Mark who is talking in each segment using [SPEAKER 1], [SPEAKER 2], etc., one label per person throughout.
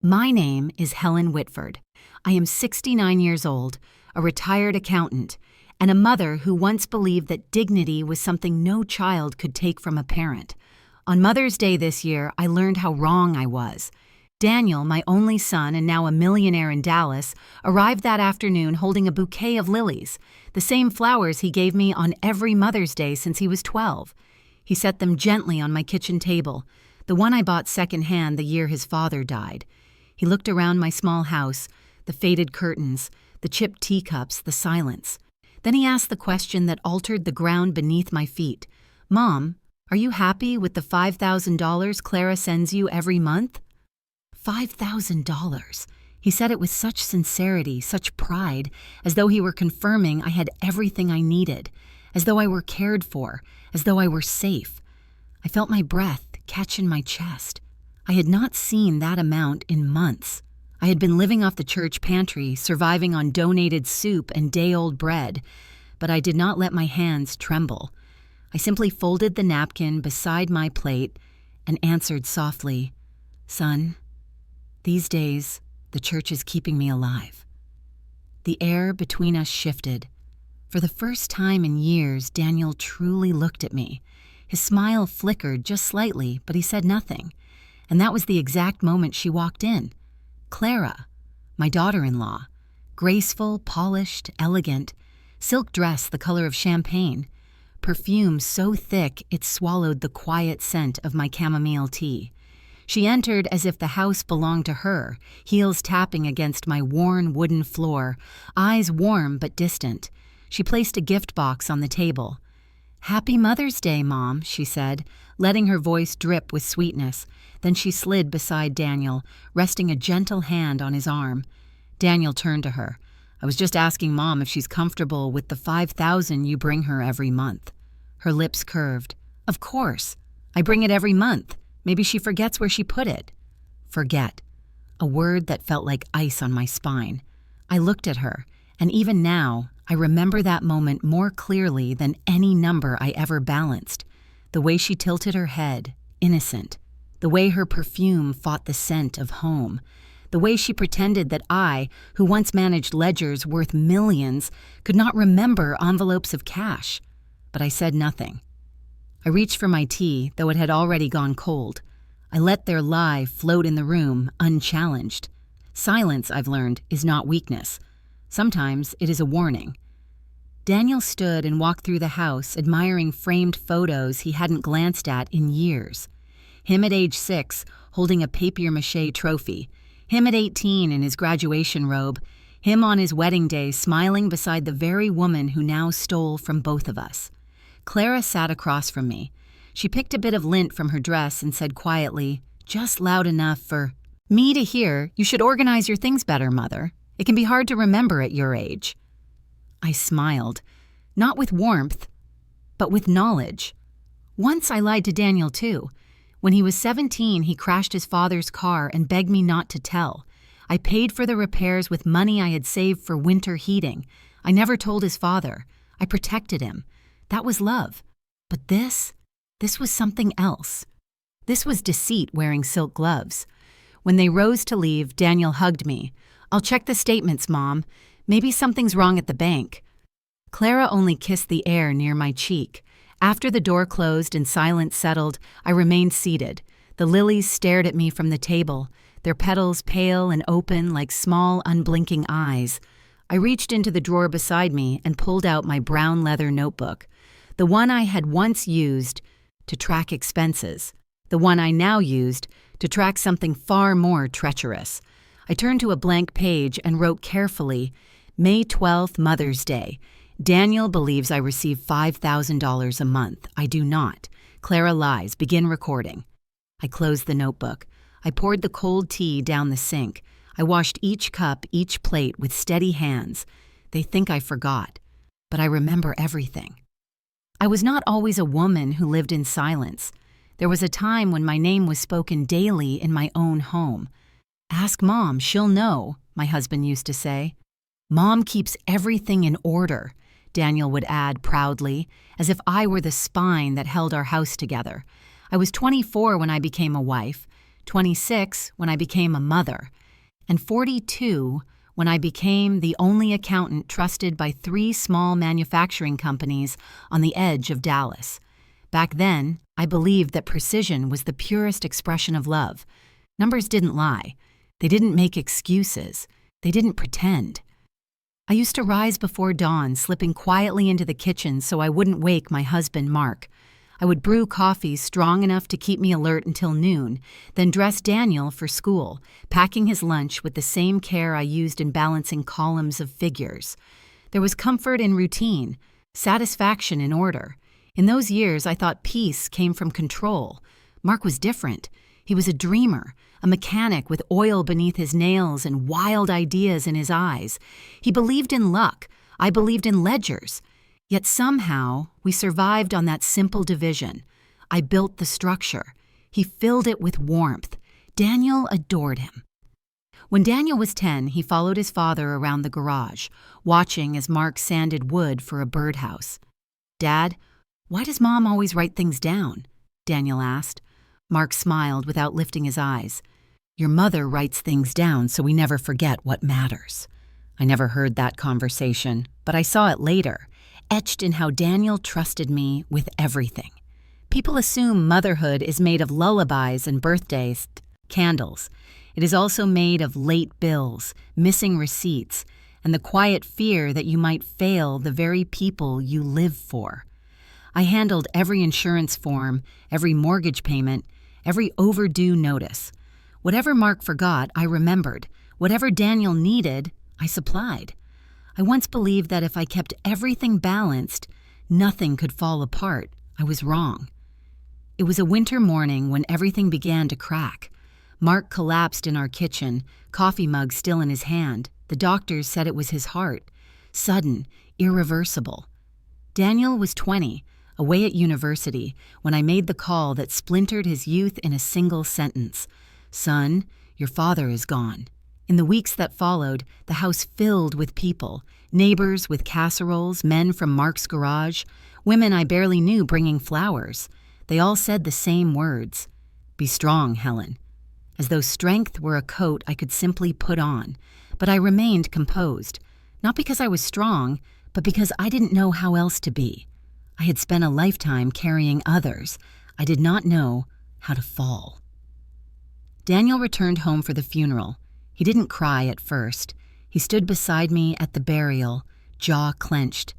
[SPEAKER 1] My name is Helen Whitford. I am 69 years old, a retired accountant, and a mother who once believed that dignity was something no child could take from a parent. On Mother's Day this year, I learned how wrong I was. Daniel, my only son and now a millionaire in Dallas, arrived that afternoon holding a bouquet of lilies, the same flowers he gave me on every Mother's Day since he was 12. He set them gently on my kitchen table, the one I bought secondhand the year his father died. He looked around my small house, the faded curtains, the chipped teacups, the silence. Then he asked the question that altered the ground beneath my feet. "Mom, are you happy with the $5,000 Clara sends you every month?" $5,000. He said it with such sincerity, such pride, as though he were confirming I had everything I needed, as though I were cared for, as though I were safe. I felt my breath catch in my chest. I had not seen that amount in months. I had been living off the church pantry, surviving on donated soup and day-old bread, but I did not let my hands tremble. I simply folded the napkin beside my plate and answered softly, "Son, these days, the church is keeping me alive." The air between us shifted. For the first time in years, Daniel truly looked at me. His smile flickered just slightly, but he said nothing. And that was the exact moment she walked in. Clara, my daughter-in-law, graceful, polished, elegant, silk dress the color of champagne, perfume so thick it swallowed the quiet scent of my chamomile tea. She entered as if the house belonged to her, heels tapping against my worn wooden floor, eyes warm but distant. She placed a gift box on the table. "Happy Mother's Day, Mom," she said, letting her voice drip with sweetness. Then she slid beside Daniel, resting a gentle hand on his arm. Daniel turned to her. "I was just asking Mom if she's comfortable with the $5,000 you bring her every month." Her lips curved. "Of course. I bring it every month. Maybe she forgets where she put it." Forget. A word that felt like ice on my spine. I looked at her, and even now, I remember that moment more clearly than any number I ever balanced. The way she tilted her head, innocent. The way her perfume fought the scent of home. The way she pretended that I, who once managed ledgers worth millions, could not remember envelopes of cash. But I said nothing. I reached for my tea, though it had already gone cold. I let their lie float in the room, unchallenged. Silence, I've learned, is not weakness. Sometimes it is a warning. Daniel stood and walked through the house, admiring framed photos he hadn't glanced at in years. Him at age 6, holding a papier-mâché trophy. Him at 18 in his graduation robe. Him on his wedding day, smiling beside the very woman who now stole from both of us. Clara sat across from me. She picked a bit of lint from her dress and said quietly, just loud enough for me to hear, "You should organize your things better, Mother. It can be hard to remember at your age." I smiled, not with warmth, but with knowledge. Once I lied to Daniel, too. When he was 17, he crashed his father's car and begged me not to tell. I paid for the repairs with money I had saved for winter heating. I never told his father. I protected him. That was love. But this was something else. This was deceit wearing silk gloves. When they rose to leave, Daniel hugged me. "I'll check the statements, Mom. Maybe something's wrong at the bank." Clara only kissed the air near my cheek. After the door closed and silence settled, I remained seated. The lilies stared at me from the table, their petals pale and open like small, unblinking eyes. I reached into the drawer beside me and pulled out my brown leather notebook, the one I had once used to track expenses, the one I now used to track something far more treacherous. I turned to a blank page and wrote carefully, "May 12th, Mother's Day. Daniel believes I receive $5,000 a month. I do not. Clara lies. Begin recording." I closed the notebook. I poured the cold tea down the sink. I washed each cup, each plate with steady hands. They think I forgot, but I remember everything. I was not always a woman who lived in silence. There was a time when my name was spoken daily in my own home. "Ask Mom, she'll know," my husband used to say. "Mom keeps everything in order," Daniel would add proudly, as if I were the spine that held our house together. I was 24 when I became a wife, 26 when I became a mother, and 42 when I became the only accountant trusted by 3 small manufacturing companies on the edge of Dallas. Back then, I believed that precision was the purest expression of love. Numbers didn't lie. They didn't make excuses. They didn't pretend. I used to rise before dawn, slipping quietly into the kitchen so I wouldn't wake my husband, Mark. I would brew coffee strong enough to keep me alert until noon, then dress Daniel for school, packing his lunch with the same care I used in balancing columns of figures. There was comfort in routine, satisfaction in order. In those years, I thought peace came from control. Mark was different. He was a dreamer, a mechanic with oil beneath his nails and wild ideas in his eyes. He believed in luck. I believed in ledgers. Yet somehow, we survived on that simple division. I built the structure. He filled it with warmth. Daniel adored him. When Daniel was 10, he followed his father around the garage, watching as Mark sanded wood for a birdhouse. "Dad, why does Mom always write things down?" Daniel asked. Mark smiled without lifting his eyes. "Your mother writes things down so we never forget what matters." I never heard that conversation, but I saw it later, etched in how Daniel trusted me with everything. People assume motherhood is made of lullabies and birthdays, candles. It is also made of late bills, missing receipts, and the quiet fear that you might fail the very people you live for. I handled every insurance form, every mortgage payment, every overdue notice. Whatever Mark forgot, I remembered. Whatever Daniel needed, I supplied. I once believed that if I kept everything balanced, nothing could fall apart. I was wrong. It was a winter morning when everything began to crack. Mark collapsed in our kitchen, coffee mug still in his hand. The doctors said it was his heart. Sudden, irreversible. Daniel was 20, away at university, when I made the call that splintered his youth in a single sentence. "Son, your father is gone." In the weeks that followed, the house filled with people, neighbors with casseroles, men from Mark's garage, women I barely knew bringing flowers. They all said the same words: "Be strong, Helen." As though strength were a coat I could simply put on. But I remained composed, not because I was strong, but because I didn't know how else to be. I had spent a lifetime carrying others. I did not know how to fall. Daniel returned home for the funeral. He didn't cry at first. He stood beside me at the burial, jaw clenched,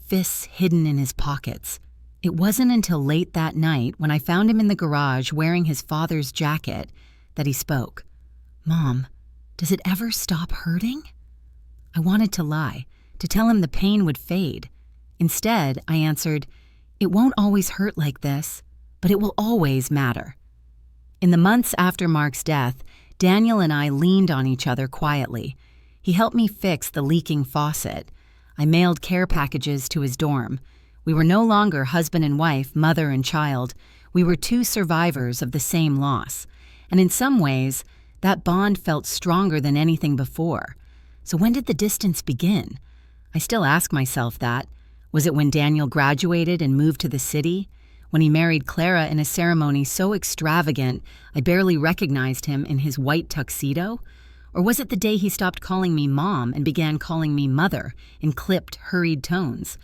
[SPEAKER 1] fists hidden in his pockets. It wasn't until late that night, when I found him in the garage wearing his father's jacket, that he spoke. "Mom, does it ever stop hurting?" I wanted to lie, to tell him the pain would fade. Instead, I answered, "It won't always hurt like this, but it will always matter." In the months after Mark's death, Daniel and I leaned on each other quietly. He helped me fix the leaking faucet. I mailed care packages to his dorm. We were no longer husband and wife, mother and child. We were 2 survivors of the same loss. And in some ways, that bond felt stronger than anything before. So when did the distance begin? I still ask myself that. Was it when Daniel graduated and moved to the city? When he married Clara in a ceremony so extravagant I barely recognized him in his white tuxedo? Or was it the day he stopped calling me Mom and began calling me Mother in clipped, hurried tones?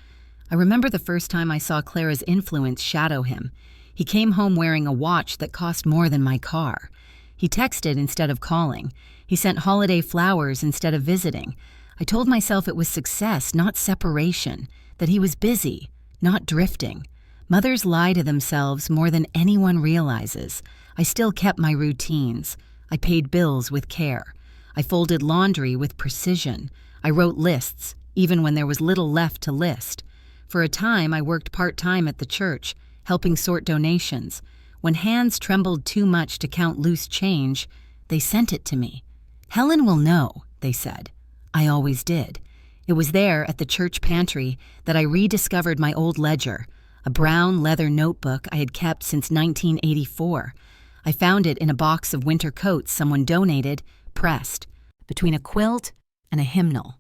[SPEAKER 1] I remember the first time I saw Clara's influence shadow him. He came home wearing a watch that cost more than my car. He texted instead of calling. He sent holiday flowers instead of visiting. I told myself it was success, not separation, that he was busy, not drifting. Mothers lie to themselves more than anyone realizes. I still kept my routines. I paid bills with care. I folded laundry with precision. I wrote lists, even when there was little left to list. For a time, I worked part-time at the church, helping sort donations. When hands trembled too much to count loose change, they sent it to me. "Helen will know," they said. I always did. It was there at the church pantry that I rediscovered my old ledger, a brown leather notebook I had kept since 1984. I found it in a box of winter coats someone donated, pressed, between a quilt and a hymnal.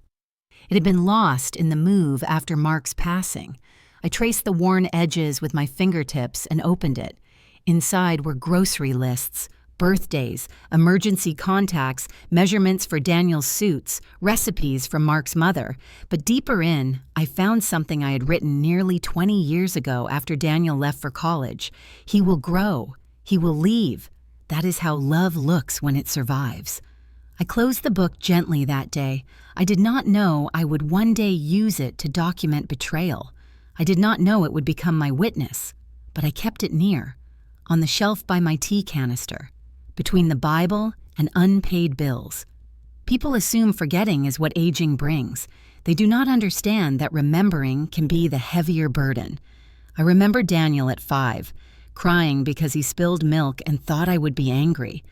[SPEAKER 1] It had been lost in the move after Mark's passing. I traced the worn edges with my fingertips and opened it. Inside were grocery lists, birthdays, emergency contacts, measurements for Daniel's suits, recipes from Mark's mother. But deeper in, I found something I had written nearly 20 years ago after Daniel left for college. He will grow. He will leave. That is how love looks when it survives. I closed the book gently that day. I did not know I would one day use it to document betrayal. I did not know it would become my witness, but I kept it near, on the shelf by my tea canister, between the Bible and unpaid bills. People assume forgetting is what aging brings. They do not understand that remembering can be the heavier burden. I remember Daniel at 5, crying because he spilled milk and thought I would be angry.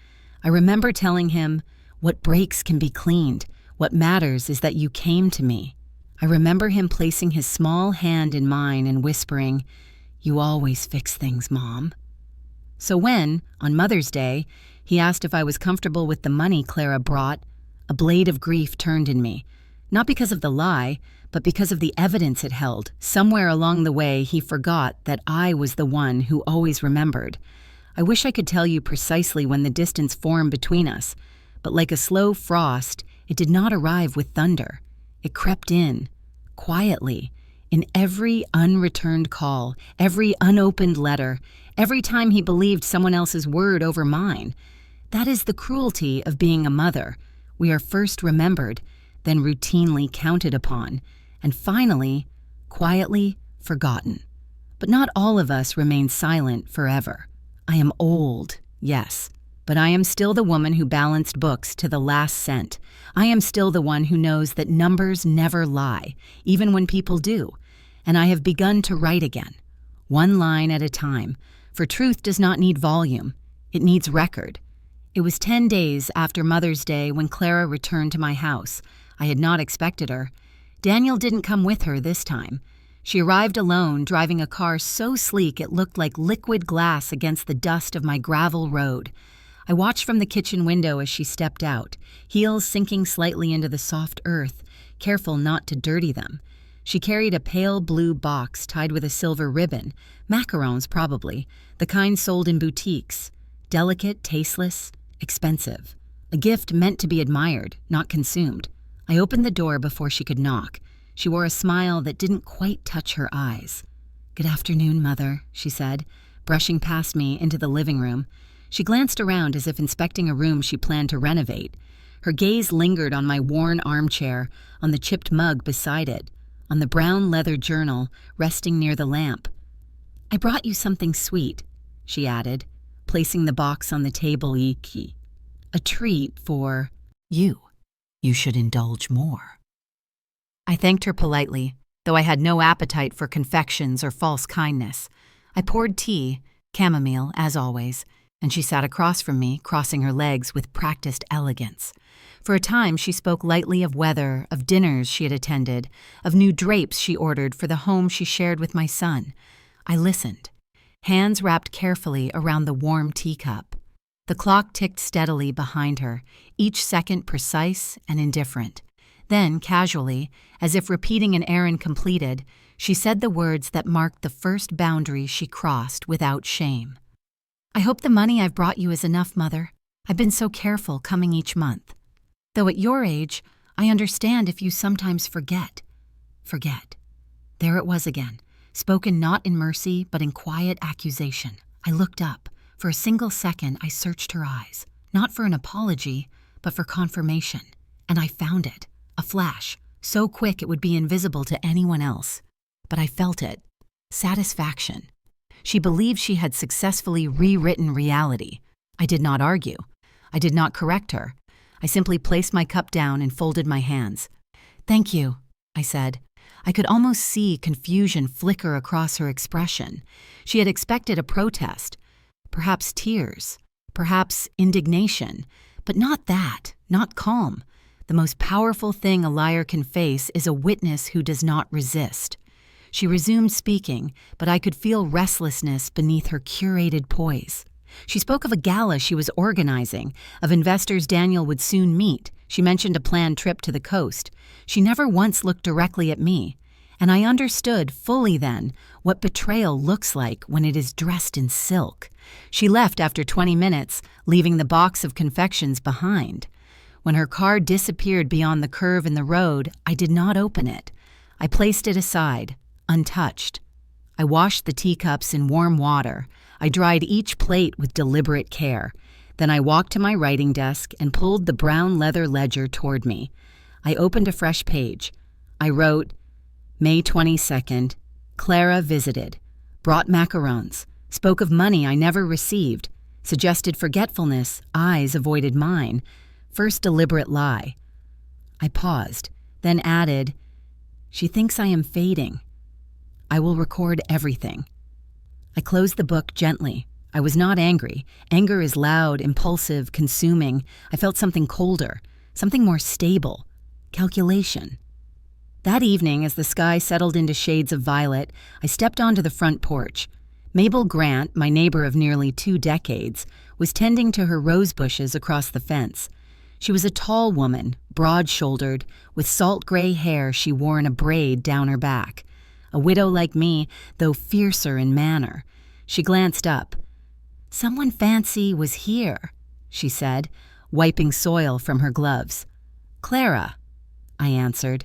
[SPEAKER 1] I remember telling him, "What breaks can be cleaned. What matters is that you came to me." I remember him placing his small hand in mine and whispering, "You always fix things, Mom." So when, on Mother's Day, he asked if I was comfortable with the money Clara brought, a blade of grief turned in me. Not because of the lie, but because of the evidence it held. Somewhere along the way, he forgot that I was the one who always remembered. I wish I could tell you precisely when the distance formed between us, but like a slow frost, it did not arrive with thunder. It crept in, quietly, in every unreturned call, every unopened letter, every time he believed someone else's word over mine. That is the cruelty of being a mother. We are first remembered, then routinely counted upon, and finally, quietly forgotten. But not all of us remain silent forever. I am old, yes, but I am still the woman who balanced books to the last cent. I am still the one who knows that numbers never lie, even when people do. And I have begun to write again, one line at a time, for truth does not need volume, it needs record. It was 10 days after Mother's Day when Clara returned to my house. I had not expected her. Daniel didn't come with her this time. She arrived alone, driving a car so sleek it looked like liquid glass against the dust of my gravel road. I watched from the kitchen window as she stepped out, heels sinking slightly into the soft earth, careful not to dirty them. She carried a pale blue box tied with a silver ribbon, macarons probably, the kind sold in boutiques. Delicate, tasteless, expensive. A gift meant to be admired, not consumed. I opened the door before she could knock. She wore a smile that didn't quite touch her eyes. "Good afternoon, Mother," she said, brushing past me into the living room. She glanced around as if inspecting a room she planned to renovate. Her gaze lingered on my worn armchair, on the chipped mug beside it, on the brown leather journal resting near the lamp. "I brought you something sweet," she added, placing the box on the table. "A treat for you. You should indulge more." I thanked her politely, though I had no appetite for confections or false kindness. I poured tea, chamomile, as always, and she sat across from me, crossing her legs with practiced elegance. For a time she spoke lightly of weather, of dinners she had attended, of new drapes she ordered for the home she shared with my son. I listened, hands wrapped carefully around the warm teacup. The clock ticked steadily behind her, each second precise and indifferent. Then, casually, as if repeating an errand completed, she said the words that marked the first boundary she crossed without shame. "I hope the money I've brought you is enough, Mother. I've been so careful coming each month. Though at your age, I understand if you sometimes forget. Forget." There it was again, spoken not in mercy but in quiet accusation. I looked up. For a single second, I searched her eyes, not for an apology, but for confirmation. And I found it, a flash, so quick it would be invisible to anyone else. But I felt it, satisfaction. She believed she had successfully rewritten reality. I did not argue. I did not correct her. I simply placed my cup down and folded my hands. "Thank you," I said. I could almost see confusion flicker across her expression. She had expected a protest. Perhaps tears, perhaps indignation, but not that, not calm. The most powerful thing a liar can face is a witness who does not resist. She resumed speaking, but I could feel restlessness beneath her curated poise. She spoke of a gala she was organizing, of investors Daniel would soon meet. She mentioned a planned trip to the coast. She never once looked directly at me. And I understood fully then what betrayal looks like when it is dressed in silk. She left after 20 minutes, leaving the box of confections behind. When her car disappeared beyond the curve in the road, I did not open it. I placed it aside, untouched. I washed the teacups in warm water. I dried each plate with deliberate care. Then I walked to my writing desk and pulled the brown leather ledger toward me. I opened a fresh page. I wrote, May 22nd, Clara visited, brought macarons, spoke of money I never received, suggested forgetfulness, eyes avoided mine, first deliberate lie. I paused, then added, she thinks I am fading. I will record everything. I closed the book gently. I was not angry. Anger is loud, impulsive, consuming. I felt something colder, something more stable. Calculation. That evening, as the sky settled into shades of violet, I stepped onto the front porch. Mabel Grant, my neighbor of nearly 2 decades, was tending to her rose bushes across the fence. She was a tall woman, broad-shouldered, with salt gray hair she wore in a braid down her back. A widow like me, though fiercer in manner. She glanced up. Someone fancy was here, she said, wiping soil from her gloves. Clara, I answered.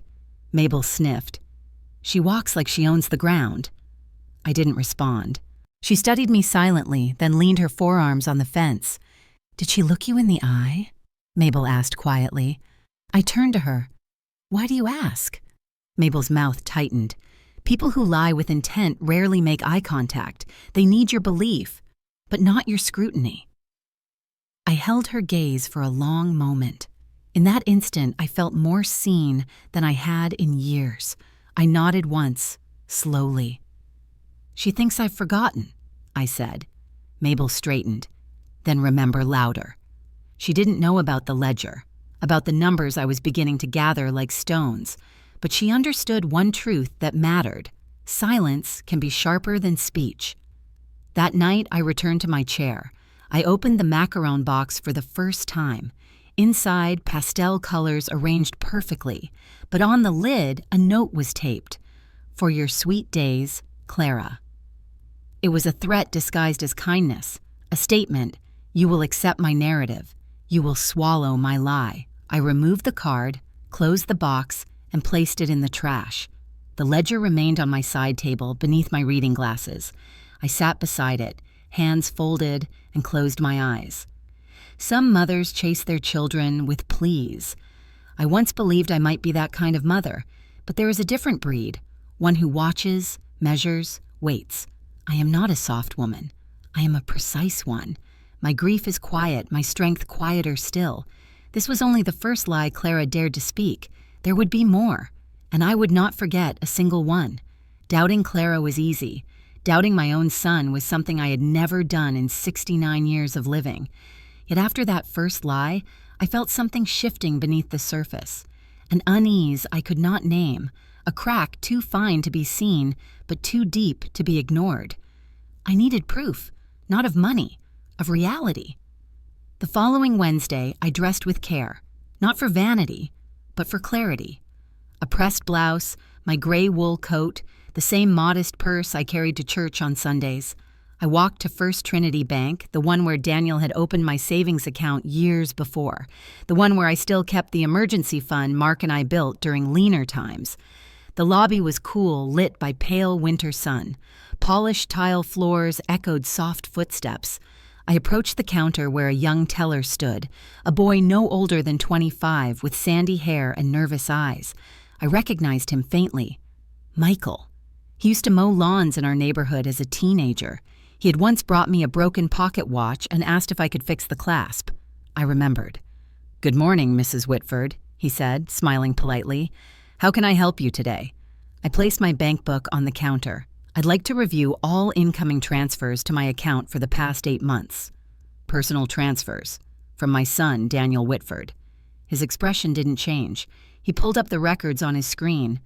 [SPEAKER 1] Mabel sniffed. She walks like she owns the ground. I didn't respond. She studied me silently, then leaned her forearms on the fence. Did she look you in the eye? Mabel asked quietly. I turned to her. Why do you ask? Mabel's mouth tightened. People who lie with intent rarely make eye contact. They need your belief, but not your scrutiny. I held her gaze for a long moment. In that instant, I felt more seen than I had in years. I nodded once, slowly. She thinks I've forgotten, I said. Mabel straightened. Then remember louder. She didn't know about the ledger, about the numbers I was beginning to gather like stones, but she understood one truth that mattered. Silence can be sharper than speech. That night, I returned to my chair. I opened the macaron box for the first time. Inside, pastel colors arranged perfectly, but on the lid, a note was taped. For your sweet days, Clara. It was a threat disguised as kindness, a statement, you will accept my narrative, you will swallow my lie. I removed the card, closed the box, and placed it in the trash. The ledger remained on my side table beneath my reading glasses. I sat beside it, hands folded, and closed my eyes. Some mothers chase their children with pleas. I once believed I might be that kind of mother, but there is a different breed, one who watches, measures, waits. I am not a soft woman. I am a precise one. My grief is quiet, my strength quieter still. This was only the first lie Clara dared to speak. There would be more, and I would not forget a single one. Doubting Clara was easy. Doubting my own son was something I had never done in 69 years of living. Yet after that first lie, I felt something shifting beneath the surface. An unease I could not name, a crack too fine to be seen, but too deep to be ignored. I needed proof, not of money, of reality. The following Wednesday, I dressed with care, not for vanity, but for clarity. A pressed blouse, my gray wool coat, the same modest purse I carried to church on Sundays. I walked to First Trinity Bank, the one where Daniel had opened my savings account years before, the one where I still kept the emergency fund Mark and I built during leaner times. The lobby was cool, lit by pale winter sun. Polished tile floors echoed soft footsteps. I approached the counter where a young teller stood, a boy no older than 25 with sandy hair and nervous eyes. I recognized him faintly. Michael. He used to mow lawns in our neighborhood as a teenager. He had once brought me a broken pocket watch and asked if I could fix the clasp. I remembered. "Good morning, Mrs. Whitford," he said, smiling politely. "How can I help you today?" I placed my bank book on the counter. I'd like to review all incoming transfers to my account for the past 8 months. Personal transfers. From my son, Daniel Whitford. His expression didn't change. He pulled up the records on his screen.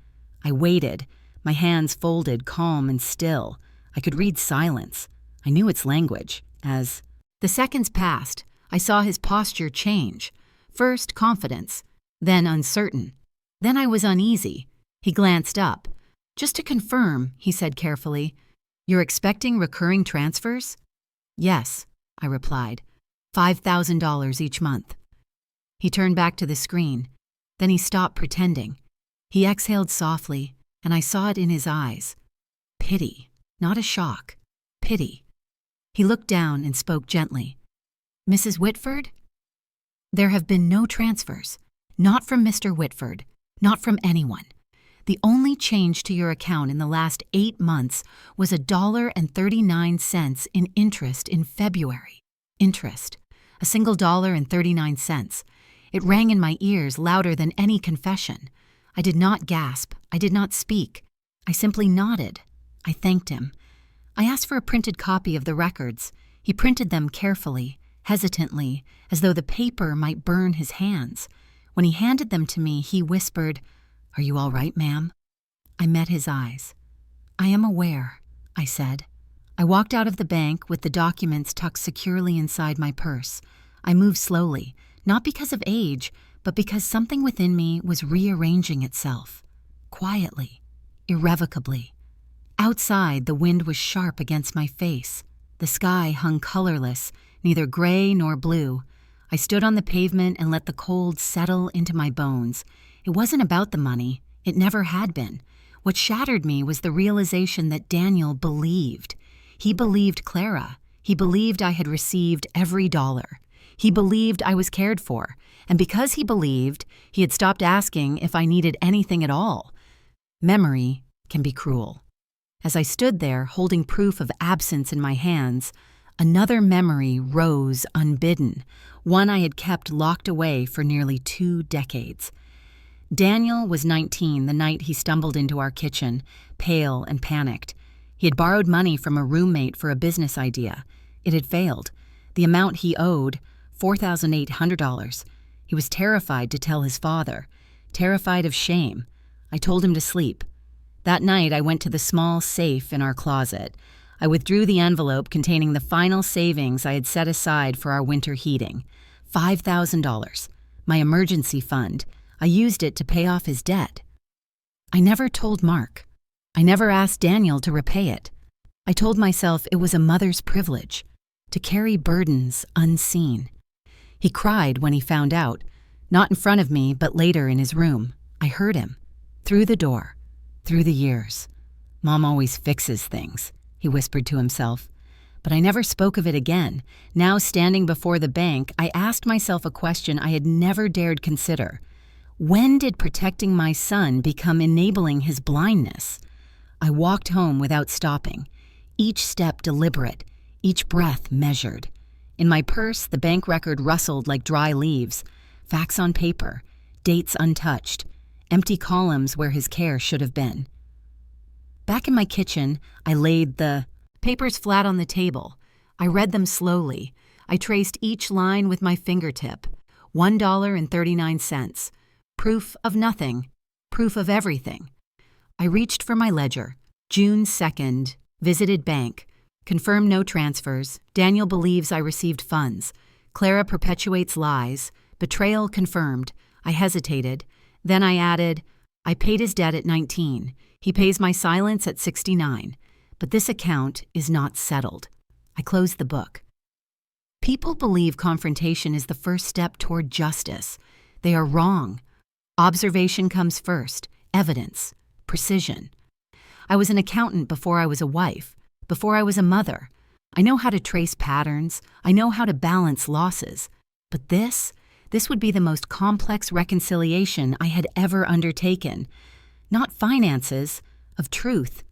[SPEAKER 1] I waited, my hands folded, calm and still. I could read silence. I knew its language, as the seconds passed, I saw his posture change. First, confidence, then uncertain. Then I was uneasy. He glanced up. "Just to confirm," he said carefully, "you're expecting recurring transfers?" "Yes," I replied, "$5,000 each month." He turned back to the screen. Then he stopped pretending. He exhaled softly, and I saw it in his eyes. Pity, not a shock. Pity. He looked down and spoke gently. "Mrs. Whitford? There have been no transfers. Not from Mr. Whitford. Not from anyone. The only change to your account in the last 8 months was $1.39 in interest in February. Interest. A single $1.39. It rang in my ears louder than any confession. I did not gasp. I did not speak. I simply nodded. I thanked him. I asked for a printed copy of the records. He printed them carefully, hesitantly, as though the paper might burn his hands. When he handed them to me, he whispered, "Are you all right, ma'am?" I met his eyes. "I am aware," I said. I walked out of the bank with the documents tucked securely inside my purse. I moved slowly, not because of age, but because something within me was rearranging itself. Quietly, irrevocably. Outside, the wind was sharp against my face. The sky hung colorless, neither gray nor blue. I stood on the pavement and let the cold settle into my bones. It wasn't about the money. It never had been. What shattered me was the realization that Daniel believed. He believed Clara. He believed I had received every dollar. He believed I was cared for. And because he believed, he had stopped asking if I needed anything at all. Memory can be cruel. As I stood there, holding proof of absence in my hands, another memory rose unbidden, one I had kept locked away for nearly 2 decades. Daniel was 19 the night he stumbled into our kitchen, pale and panicked. He had borrowed money from a roommate for a business idea. It had failed. The amount he owed, $4,800. He was terrified to tell his father, terrified of shame. I told him to sleep. That night, I went to the small safe in our closet. I withdrew the envelope containing the final savings I had set aside for our winter heating. $5,000. My emergency fund. I used it to pay off his debt. I never told Mark. I never asked Daniel to repay it. I told myself it was a mother's privilege, to carry burdens unseen. He cried when he found out, not in front of me, but later in his room. I heard him. Through the door. Through the years. "Mom always fixes things," he whispered to himself. But I never spoke of it again. Now, standing before the bank, I asked myself a question I had never dared consider. When did protecting my son become enabling his blindness? I walked home without stopping, each step deliberate, each breath measured. In my purse, the bank record rustled like dry leaves, facts on paper, dates untouched, empty columns where his care should have been. Back in my kitchen, I laid the papers flat on the table. I read them slowly. I traced each line with my fingertip. $1.39. Proof of nothing. Proof of everything. I reached for my ledger. June 2nd. Visited bank. Confirmed no transfers. Daniel believes I received funds. Clara perpetuates lies. Betrayal confirmed. I hesitated. Then I added, I paid his debt at 19. He pays my silence at 69. But this account is not settled. I closed the book. People believe confrontation is the first step toward justice. They are wrong. Observation comes first. Evidence. Precision. I was an accountant before I was a wife, before I was a mother. I know how to trace patterns. I know how to balance losses. But this would be the most complex reconciliation I had ever undertaken. Not finances, of truth.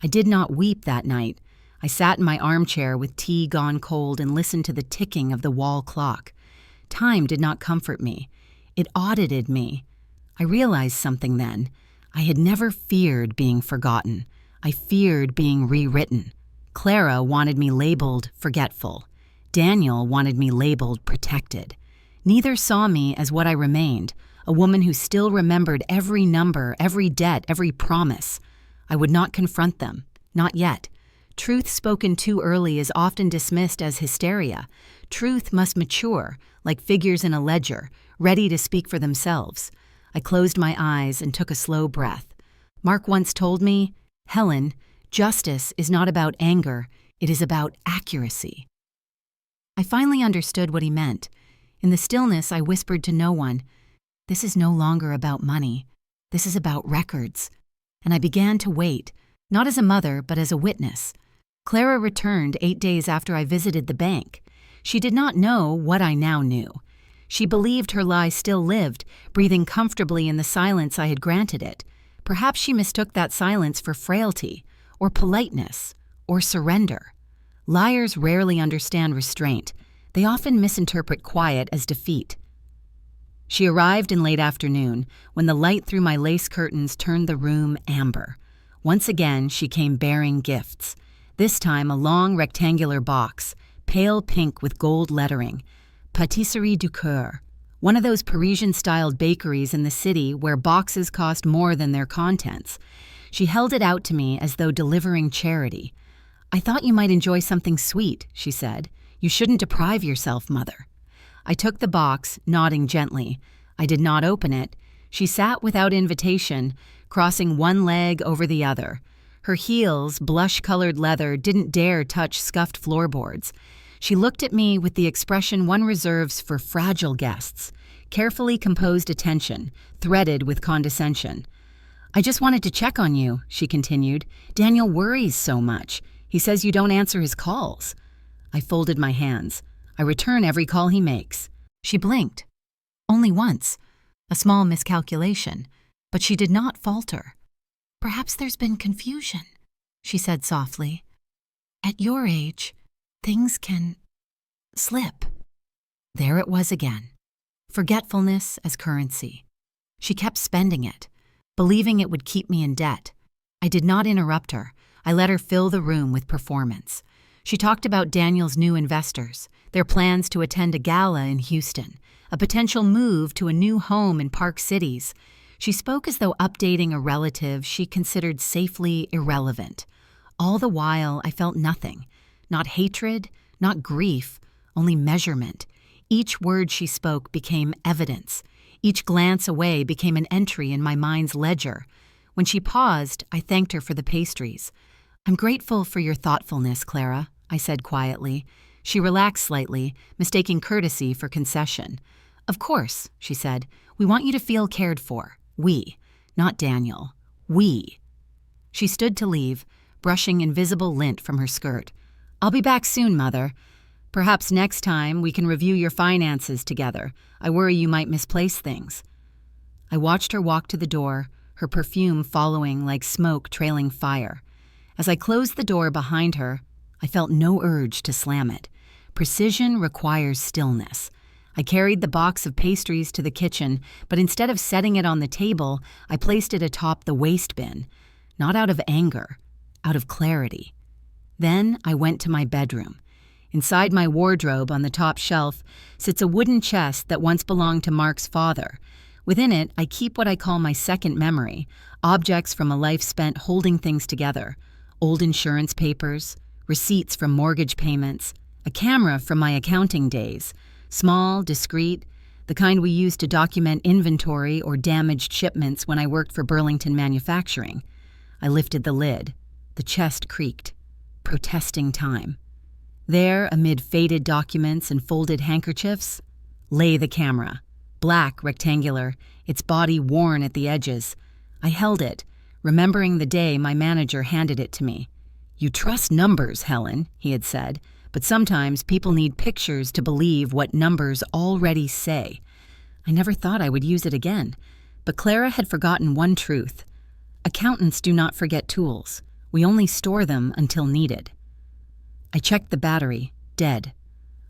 [SPEAKER 1] I did not weep that night. I sat in my armchair with tea gone cold and listened to the ticking of the wall clock. Time did not comfort me. It audited me. I realized something then. I had never feared being forgotten. I feared being rewritten. Clara wanted me labeled forgetful. Daniel wanted me labeled protected. Neither saw me as what I remained, a woman who still remembered every number, every debt, every promise. I would not confront them. Not yet. Truth spoken too early is often dismissed as hysteria. Truth must mature, like figures in a ledger, ready to speak for themselves. I closed my eyes and took a slow breath. Mark once told me, "Helen, justice is not about anger, it is about accuracy." I finally understood what he meant. In the stillness, I whispered to no one, "This is no longer about money. This is about records." And I began to wait, not as a mother, but as a witness. Clara returned 8 days after I visited the bank. She did not know what I now knew. She believed her lie still lived, breathing comfortably in the silence I had granted it. Perhaps she mistook that silence for frailty, or politeness, or surrender. Liars rarely understand restraint. They often misinterpret quiet as defeat. She arrived in late afternoon, when the light through my lace curtains turned the room amber. Once again, she came bearing gifts. This time, a long rectangular box, pale pink with gold lettering. Pâtisserie du Cœur, one of those Parisian-styled bakeries in the city where boxes cost more than their contents. She held it out to me as though delivering charity. "I thought you might enjoy something sweet," she said. "You shouldn't deprive yourself, Mother." I took the box, nodding gently. I did not open it. She sat without invitation, crossing one leg over the other. Her heels, blush-colored leather, didn't dare touch scuffed floorboards. She looked at me with the expression one reserves for fragile guests, carefully composed attention, threaded with condescension. "I just wanted to check on you," she continued. "Daniel worries so much. He says you don't answer his calls." I folded my hands. "I return every call he makes." She blinked. Only once. A small miscalculation. But she did not falter. "Perhaps there's been confusion," she said softly. "At your age, things can slip." There it was again. Forgetfulness as currency. She kept spending it, believing it would keep me in debt. I did not interrupt her. I let her fill the room with performance. She talked about Daniel's new investors, their plans to attend a gala in Houston, a potential move to a new home in Park Cities. She spoke as though updating a relative she considered safely irrelevant. All the while, I felt nothing. Not hatred, not grief, only measurement. Each word she spoke became evidence. Each glance away became an entry in my mind's ledger. When she paused, I thanked her for the pastries. "I'm grateful for your thoughtfulness, Clara," I said quietly. She relaxed slightly, mistaking courtesy for concession. "Of course," she said, "we want you to feel cared for. We, not Daniel. We." She stood to leave, brushing invisible lint from her skirt. "I'll be back soon, Mother. Perhaps next time we can review your finances together. I worry you might misplace things." I watched her walk to the door, her perfume following like smoke trailing fire. As I closed the door behind her, I felt no urge to slam it. Precision requires stillness. I carried the box of pastries to the kitchen, but instead of setting it on the table, I placed it atop the waste bin. Not out of anger, out of clarity. Then I went to my bedroom. Inside my wardrobe on the top shelf sits a wooden chest that once belonged to Mark's father. Within it, I keep what I call my second memory, objects from a life spent holding things together. Old insurance papers, receipts from mortgage payments, a camera from my accounting days, small, discreet, the kind we used to document inventory or damaged shipments when I worked for Burlington Manufacturing. I lifted the lid. The chest creaked, protesting time. There, amid faded documents and folded handkerchiefs, lay the camera, black, rectangular, its body worn at the edges. I held it, remembering the day my manager handed it to me. "You trust numbers, Helen," he had said, "but sometimes people need pictures to believe what numbers already say." I never thought I would use it again, but Clara had forgotten one truth. Accountants do not forget tools. We only store them until needed. I checked the battery, dead.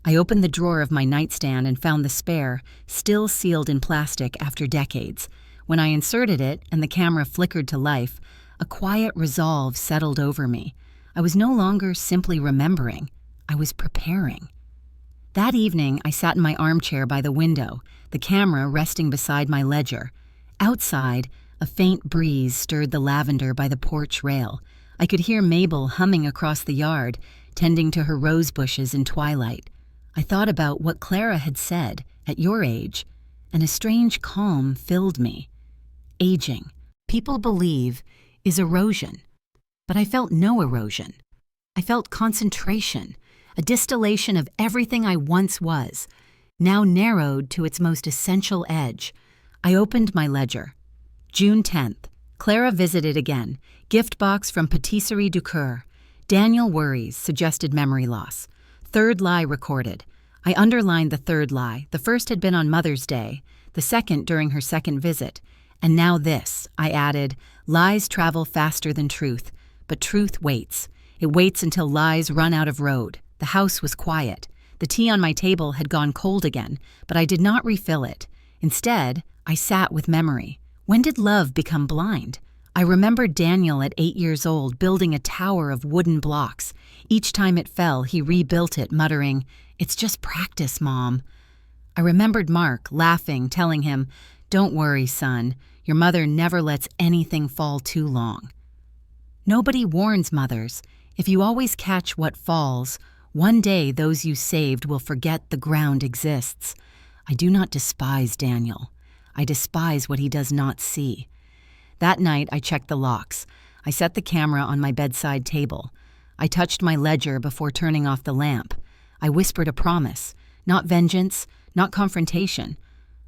[SPEAKER 1] I opened the drawer of my nightstand and found the spare, still sealed in plastic after decades. When I inserted it and the camera flickered to life, a quiet resolve settled over me. I was no longer simply remembering. I was preparing. That evening, I sat in my armchair by the window, the camera resting beside my ledger. Outside, a faint breeze stirred the lavender by the porch rail. I could hear Mabel humming across the yard, tending to her rose bushes in twilight. I thought about what Clara had said, at your age, and a strange calm filled me. Aging. People believe is erosion. But I felt no erosion. I felt concentration, a distillation of everything I once was, now narrowed to its most essential edge. I opened my ledger. June 10th. Clara visited again. Gift box from Patisserie du Coeur. Daniel worries, suggested memory loss. Third lie recorded. I underlined the third lie. The first had been on Mother's Day, the second during her second visit. And now this, I added, lies travel faster than truth, but truth waits. It waits until lies run out of road. The house was quiet. The tea on my table had gone cold again, but I did not refill it. Instead, I sat with memory. When did love become blind? I remembered Daniel at 8 years old building a tower of wooden blocks. Each time it fell, he rebuilt it, muttering, "It's just practice, Mom." I remembered Mark laughing, telling him, "Don't worry, son. Your mother never lets anything fall too long." Nobody warns mothers. If you always catch what falls, one day those you saved will forget the ground exists. I do not despise Daniel. I despise what he does not see. That night, I checked the locks. I set the camera on my bedside table. I touched my ledger before turning off the lamp. I whispered a promise, not vengeance, not confrontation.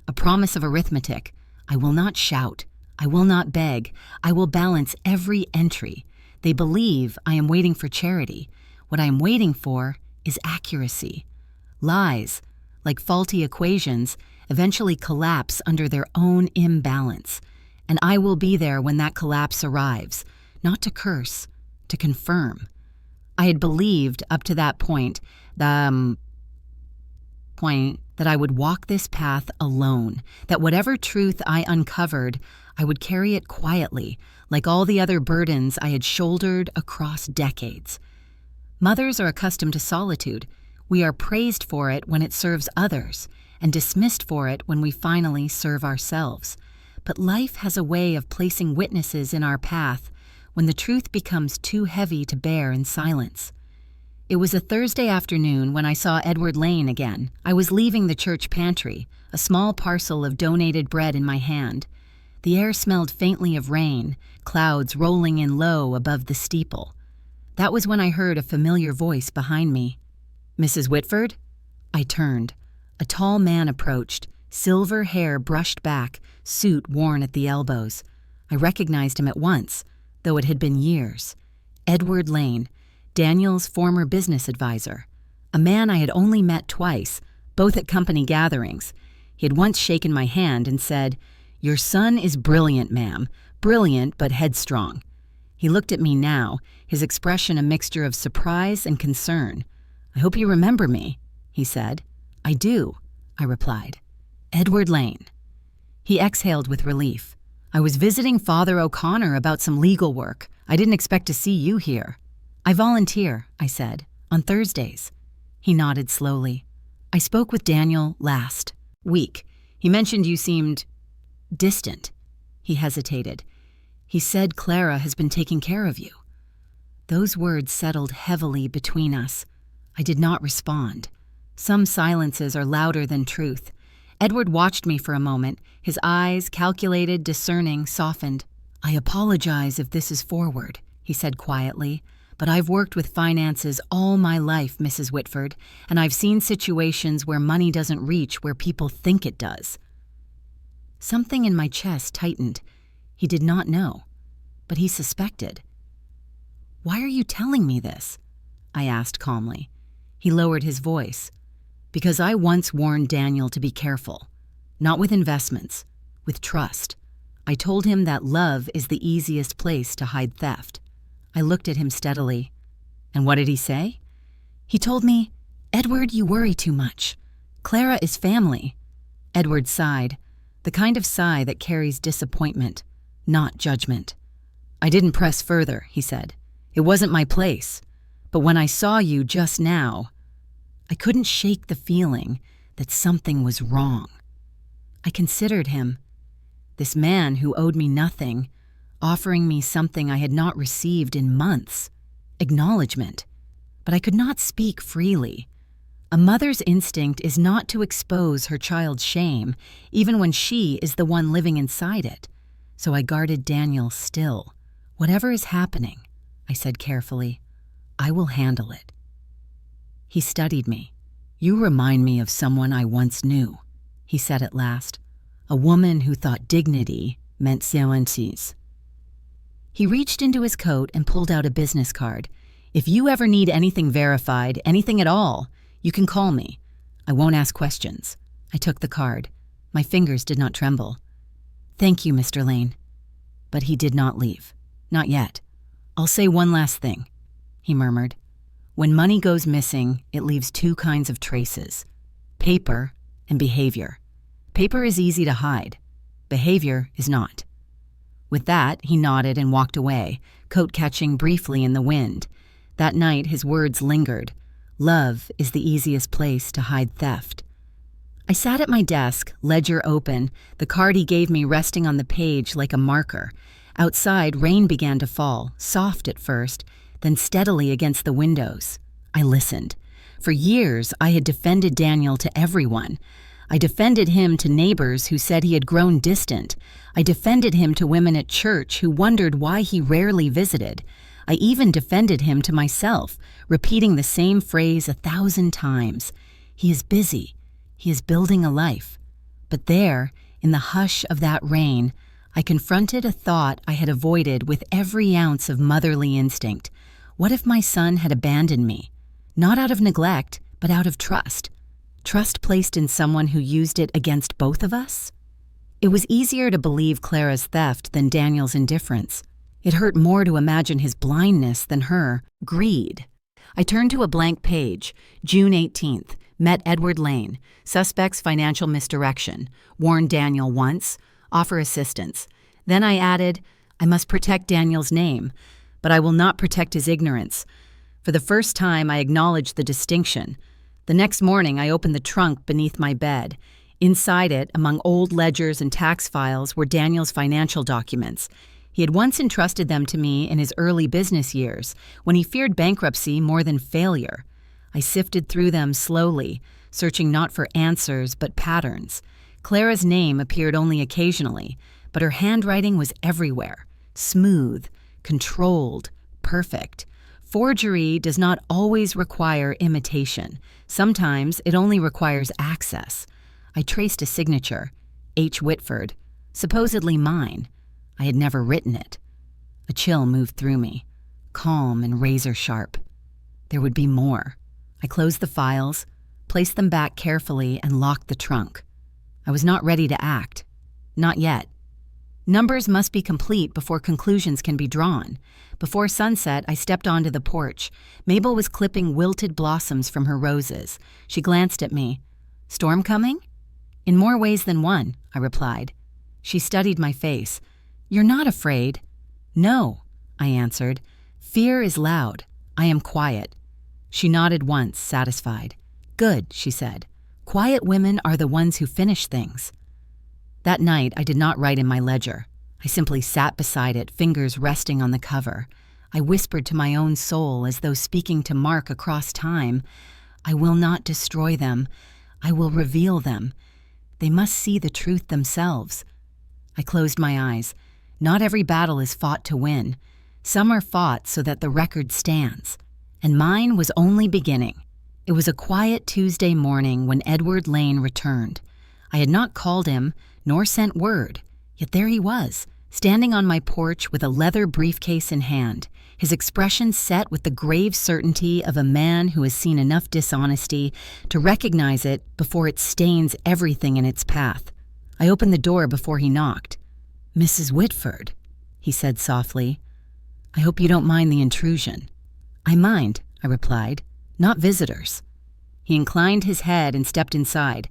[SPEAKER 1] A promise of arithmetic. I will not shout. I will not beg. I will balance every entry. They believe I am waiting for charity. What I am waiting for is accuracy. Lies, like faulty equations, eventually collapse under their own imbalance. And I will be there when that collapse arrives, not to curse, to confirm. I had believed up to that point that I would walk this path alone, that whatever truth I uncovered, I would carry it quietly, like all the other burdens I had shouldered across decades. Mothers are accustomed to solitude. We are praised for it when it serves others, and dismissed for it when we finally serve ourselves. But life has a way of placing witnesses in our path when the truth becomes too heavy to bear in silence. It was a Thursday afternoon when I saw Edward Lane again. I was leaving the church pantry, a small parcel of donated bread in my hand. The air smelled faintly of rain, clouds rolling in low above the steeple. That was when I heard a familiar voice behind me. "Mrs. Whitford?" I turned. A tall man approached, silver hair brushed back, suit worn at the elbows. I recognized him at once, though it had been years. Edward Lane, Daniel's former business advisor. A man I had only met twice, both at company gatherings. He had once shaken my hand and said, "Your son is brilliant, ma'am. Brilliant, but headstrong." He looked at me now, his expression a mixture of surprise and concern. "I hope you remember me," he said. "I do," I replied. "Edward Lane." He exhaled with relief. "I was visiting Father O'Connor about some legal work. I didn't expect to see you here." "I volunteer," I said, "on Thursdays." He nodded slowly. "I spoke with Daniel last week. He mentioned you seemed distant." He hesitated. "He said Clara has been taking care of you." Those words settled heavily between us. I did not respond. Some silences are louder than truth. Edward watched me for a moment, his eyes, calculated, discerning, softened. "I apologize if this is forward," he said quietly, "but I've worked with finances all my life, Mrs. Whitford, and I've seen situations where money doesn't reach where people think it does." Something in my chest tightened. He did not know, but he suspected. "Why are you telling me this?" I asked calmly. He lowered his voice. "Because I once warned Daniel to be careful. Not with investments, with trust. I told him that love is the easiest place to hide theft." I looked at him steadily. "And what did he say?" "He told me, 'Edward, you worry too much. Clara is family.'" Edward sighed, the kind of sigh that carries disappointment, not judgment. "I didn't press further," he said. "It wasn't my place. But when I saw you just now, I couldn't shake the feeling that something was wrong." I considered him, this man who owed me nothing, offering me something I had not received in months, acknowledgement. But I could not speak freely. A mother's instinct is not to expose her child's shame, even when she is the one living inside it. So I guarded Daniel still, "Whatever is happening," I said carefully, "I will handle it." He studied me. "You remind me of someone I once knew," he said at last. "A woman who thought dignity meant séances." He reached into his coat and pulled out a business card. "If you ever need anything verified, anything at all, you can call me. I won't ask questions." I took the card. My fingers did not tremble. "Thank you, Mr. Lane." But he did not leave. "Not yet. I'll say one last thing," he murmured. "When money goes missing, it leaves two kinds of traces: paper and behavior. Paper is easy to hide. Behavior is not." With that, he nodded and walked away, coat catching briefly in the wind. That night, his words lingered. Love is the easiest place to hide theft. I sat at my desk, ledger open, the card he gave me resting on the page like a marker. Outside, rain began to fall, soft at first, then steadily against the windows. I listened. For years, I had defended Daniel to everyone. I defended him to neighbors who said he had grown distant. I defended him to women at church who wondered why he rarely visited. I even defended him to myself, repeating the same phrase 1,000 times. He is busy. He is building a life. But there, in the hush of that rain, I confronted a thought I had avoided with every ounce of motherly instinct. What if my son had abandoned me? Not out of neglect, but out of trust. Trust placed in someone who used it against both of us? It was easier to believe Clara's theft than Daniel's indifference. It hurt more to imagine his blindness than her greed. I turned to a blank page. June 18th. Met Edward Lane. Suspect's financial misdirection. Warned Daniel once. Offer assistance. Then I added, I must protect Daniel's name, but I will not protect his ignorance. For the first time, I acknowledged the distinction. The next morning, I opened the trunk beneath my bed. Inside it, among old ledgers and tax files, were Daniel's financial documents. He had once entrusted them to me in his early business years, when he feared bankruptcy more than failure. I sifted through them slowly, searching not for answers but patterns. Clara's name appeared only occasionally, but her handwriting was everywhere. Smooth, controlled, perfect. Forgery does not always require imitation. Sometimes it only requires access. I traced a signature, H. Whitford, supposedly mine. I had never written it. A chill moved through me, calm and razor sharp. There would be more. I closed the files, placed them back carefully, and locked the trunk. I was not ready to act. Not yet. Numbers must be complete before conclusions can be drawn. Before sunset, I stepped onto the porch. Mabel was clipping wilted blossoms from her roses. She glanced at me. "Storm coming?" "In more ways than one," I replied. She studied my face. "You're not afraid?" "No," I answered. "Fear is loud. I am quiet." She nodded once, satisfied. "Good," she said. "Quiet women are the ones who finish things." That night, I did not write in my ledger. I simply sat beside it, fingers resting on the cover. I whispered to my own soul as though speaking to Mark across time. I will not destroy them. I will reveal them. They must see the truth themselves. I closed my eyes. Not every battle is fought to win. Some are fought so that the record stands. And mine was only beginning. It was a quiet Tuesday morning when Edward Lane returned. I had not called him, nor sent word, yet there he was, standing on my porch with a leather briefcase in hand, his expression set with the grave certainty of a man who has seen enough dishonesty to recognize it before it stains everything in its path. I opened the door before he knocked. "Mrs. Whitford," he said softly. "I hope you don't mind the intrusion." "I mind," I replied. "Not visitors." He inclined his head and stepped inside.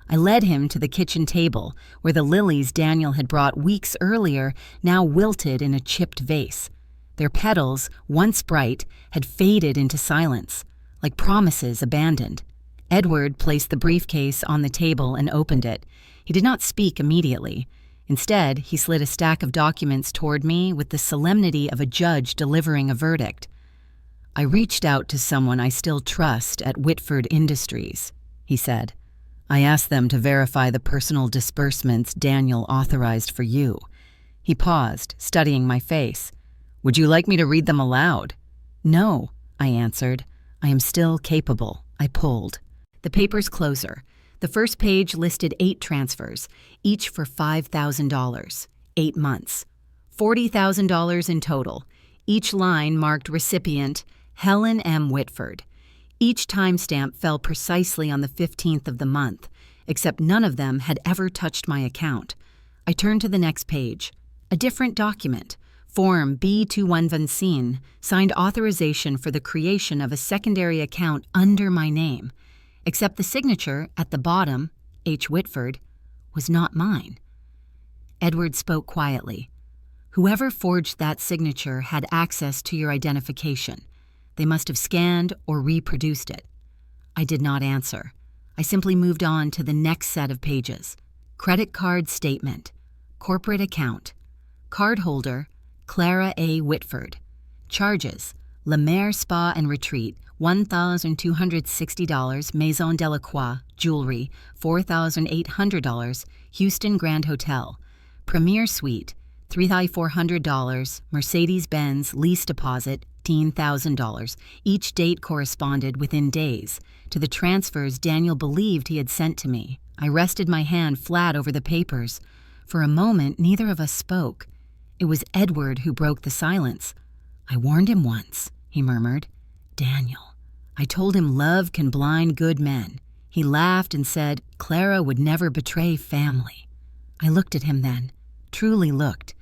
[SPEAKER 1] I led him to the kitchen table, where the lilies Daniel had brought weeks earlier now wilted in a chipped vase. Their petals, once bright, had faded into silence, like promises abandoned. Edward placed the briefcase on the table and opened it. He did not speak immediately. Instead, he slid a stack of documents toward me with the solemnity of a judge delivering a verdict. "I reached out to someone I still trust at Whitford Industries," he said. "I asked them to verify the personal disbursements Daniel authorized for you." He paused, studying my face. Would you like me to read them aloud? No, I answered. I am still capable. I pulled. The paper's closer. The first page listed 8 transfers, each for $5,000. 8 months. $40,000 in total. Each line marked recipient Helen M. Whitford. Each timestamp fell precisely on the 15th of the month, except none of them had ever touched my account. I turned to the next page. A different document. Form B2126, signed authorization for the creation of a secondary account under my name, except the signature at the bottom, H. Whitford, was not mine. Edward spoke quietly. Whoever forged that signature had access to your identification. They must have scanned or reproduced it. I did not answer. I simply moved on to the next set of pages. Credit card statement. Corporate account. Cardholder, Clara A. Whitford. Charges, La Mer Spa and Retreat, $1,260, Maison Delacroix, jewelry, $4,800, Houston Grand Hotel. Premier Suite, $3,400, Mercedes-Benz lease deposit, $15,000. Each date corresponded within days to the transfers Daniel believed he had sent to me. I rested my hand flat over the papers. For a moment, neither of us spoke. It was Edward who broke the silence. I warned him once, he murmured. Daniel. I told him love can blind good men. He laughed and said Clara would never betray family. I looked at him then, truly looked,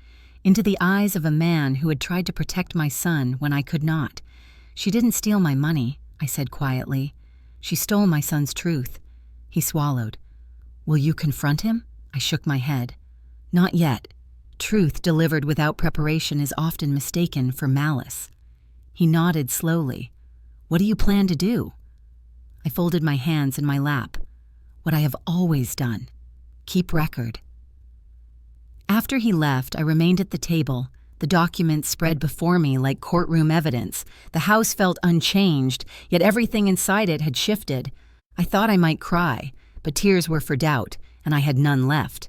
[SPEAKER 1] into the eyes of a man who had tried to protect my son when I could not. She didn't steal my money, I said quietly. She stole my son's truth. He swallowed. Will you confront him? I shook my head. Not yet. Truth delivered without preparation is often mistaken for malice. He nodded slowly. What do you plan to do? I folded my hands in my lap. What I have always done. Keep record. After he left, I remained at the table. The documents spread before me like courtroom evidence. The house felt unchanged, yet everything inside it had shifted. I thought I might cry, but tears were for doubt, and I had none left.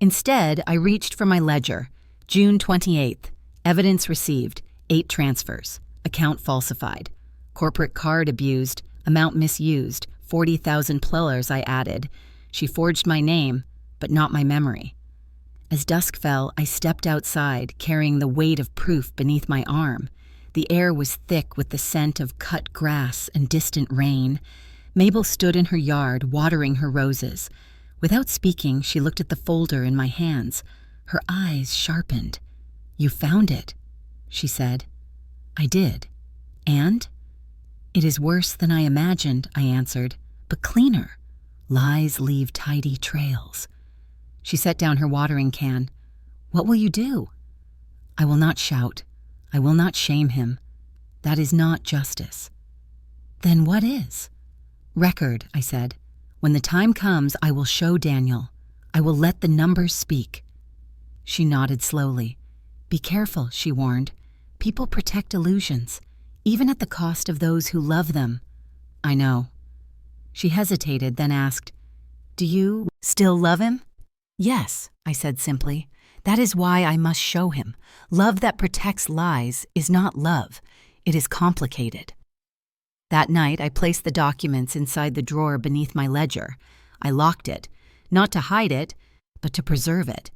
[SPEAKER 1] Instead, I reached for my ledger. June 28th. Evidence received. 8 transfers. Account falsified. Corporate card abused. Amount misused. 40,000 plillers I added. She forged my name, but not my memory. As dusk fell, I stepped outside, carrying the weight of proof beneath my arm. The air was thick with the scent of cut grass and distant rain. Mabel stood in her yard, watering her roses. Without speaking, she looked at the folder in my hands. Her eyes sharpened. You found it, she said. I did. And? It is worse than I imagined, I answered, but cleaner. Lies leave tidy trails. She set down her watering can. What will you do? I will not shout. I will not shame him. That is not justice. Then what is? Record, I said. When the time comes, I will show Daniel. I will let the numbers speak. She nodded slowly. Be careful, she warned. People protect illusions, even at the cost of those who love them. I know. She hesitated, then asked, Do you still love him? Yes, I said simply. That is why I must show him. Love that protects lies is not love. It is complicated. That night, I placed the documents inside the drawer beneath my ledger. I locked it, not to hide it, but to preserve it.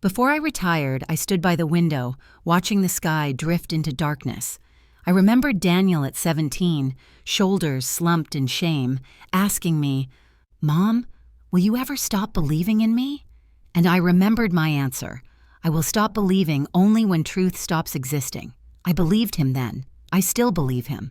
[SPEAKER 1] Before I retired, I stood by the window, watching the sky drift into darkness. I remembered Daniel at 17, shoulders slumped in shame, asking me, Mom, will you ever stop believing in me? And I remembered my answer. I will stop believing only when truth stops existing. I believed him then. I still believe him.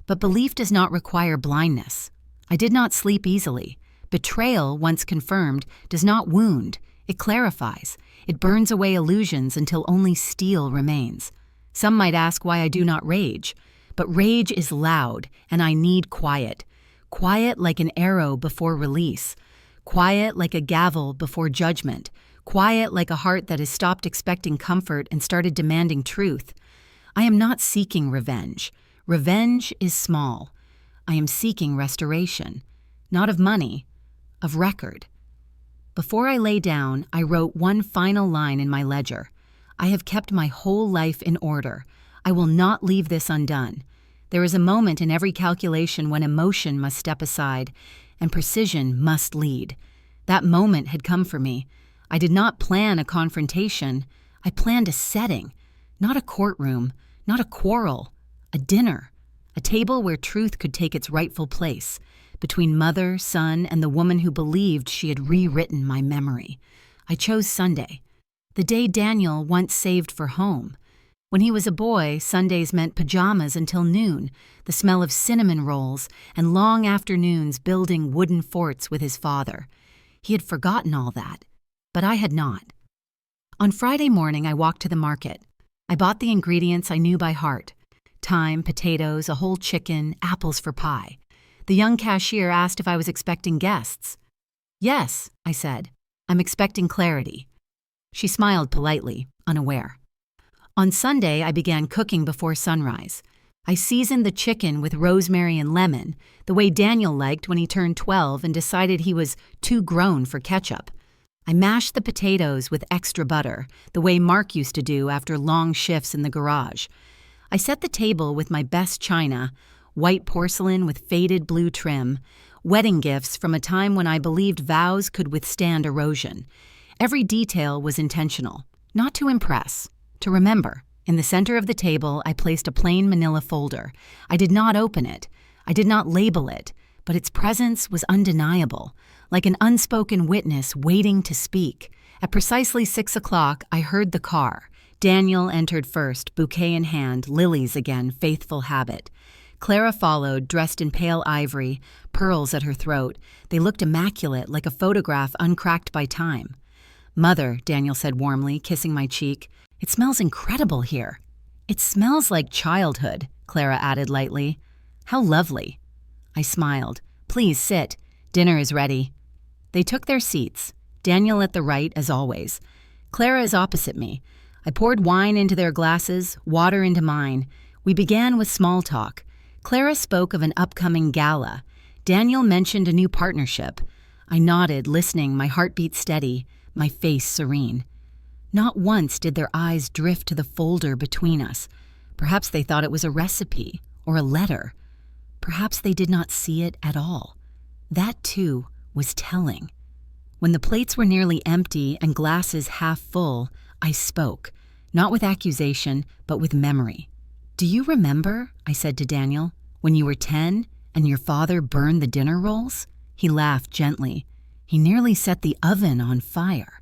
[SPEAKER 1] But belief does not require blindness. I did not sleep easily. Betrayal, once confirmed, does not wound. It clarifies. It burns away illusions until only steel remains. Some might ask why I do not rage. But rage is loud, and I need quiet. Quiet like an arrow before release. Quiet like a gavel before judgment. Quiet like a heart that has stopped expecting comfort and started demanding truth. I am not seeking revenge. Revenge is small. I am seeking restoration, not of money, of record. Before I lay down, I wrote one final line in my ledger. I have kept my whole life in order. I will not leave this undone. There is a moment in every calculation when emotion must step aside and precision must lead. That moment had come for me. I did not plan a confrontation. I planned a setting, not a courtroom, not a quarrel, a dinner, a table where truth could take its rightful place, between mother, son, and the woman who believed she had rewritten my memory. I chose Sunday, the day Daniel once saved for home. When he was a boy, Sundays meant pajamas until noon, the smell of cinnamon rolls, and long afternoons building wooden forts with his father. He had forgotten all that, but I had not. On Friday morning, I walked to the market. I bought the ingredients I knew by heart: thyme, potatoes, a whole chicken, apples for pie. The young cashier asked if I was expecting guests. "Yes," I said. "I'm expecting Clarity." She smiled politely, unaware. On Sunday, I began cooking before sunrise. I seasoned the chicken with rosemary and lemon, the way Daniel liked when he turned 12 and decided he was too grown for ketchup. I mashed the potatoes with extra butter, the way Mark used to do after long shifts in the garage. I set the table with my best china, white porcelain with faded blue trim, wedding gifts from a time when I believed vows could withstand erosion. Every detail was intentional, not to impress, to remember. In the center of the table, I placed a plain manila folder. I did not open it. I did not label it, but its presence was undeniable, like an unspoken witness waiting to speak. At precisely 6 o'clock, I heard the car. Daniel entered first, bouquet in hand, lilies again, faithful habit. Clara followed, dressed in pale ivory, pearls at her throat. They looked immaculate, like a photograph uncracked by time. "Mother," Daniel said warmly, kissing my cheek, "it smells incredible here." "It smells like childhood," Clara added lightly. "How lovely." I smiled. "Please sit. Dinner is ready." They took their seats, Daniel at the right as always. Clara is opposite me. I poured wine into their glasses, water into mine. We began with small talk. Clara spoke of an upcoming gala. Daniel mentioned a new partnership. I nodded, listening, my heartbeat steady, my face serene. Not once did their eyes drift to the folder between us. Perhaps they thought it was a recipe or a letter. Perhaps they did not see it at all. That, too, was telling. When the plates were nearly empty and glasses half full, I spoke, not with accusation, but with memory. "Do you remember," I said to Daniel, "when you were 10 and your father burned the dinner rolls?" He laughed gently. "He nearly set the oven on fire."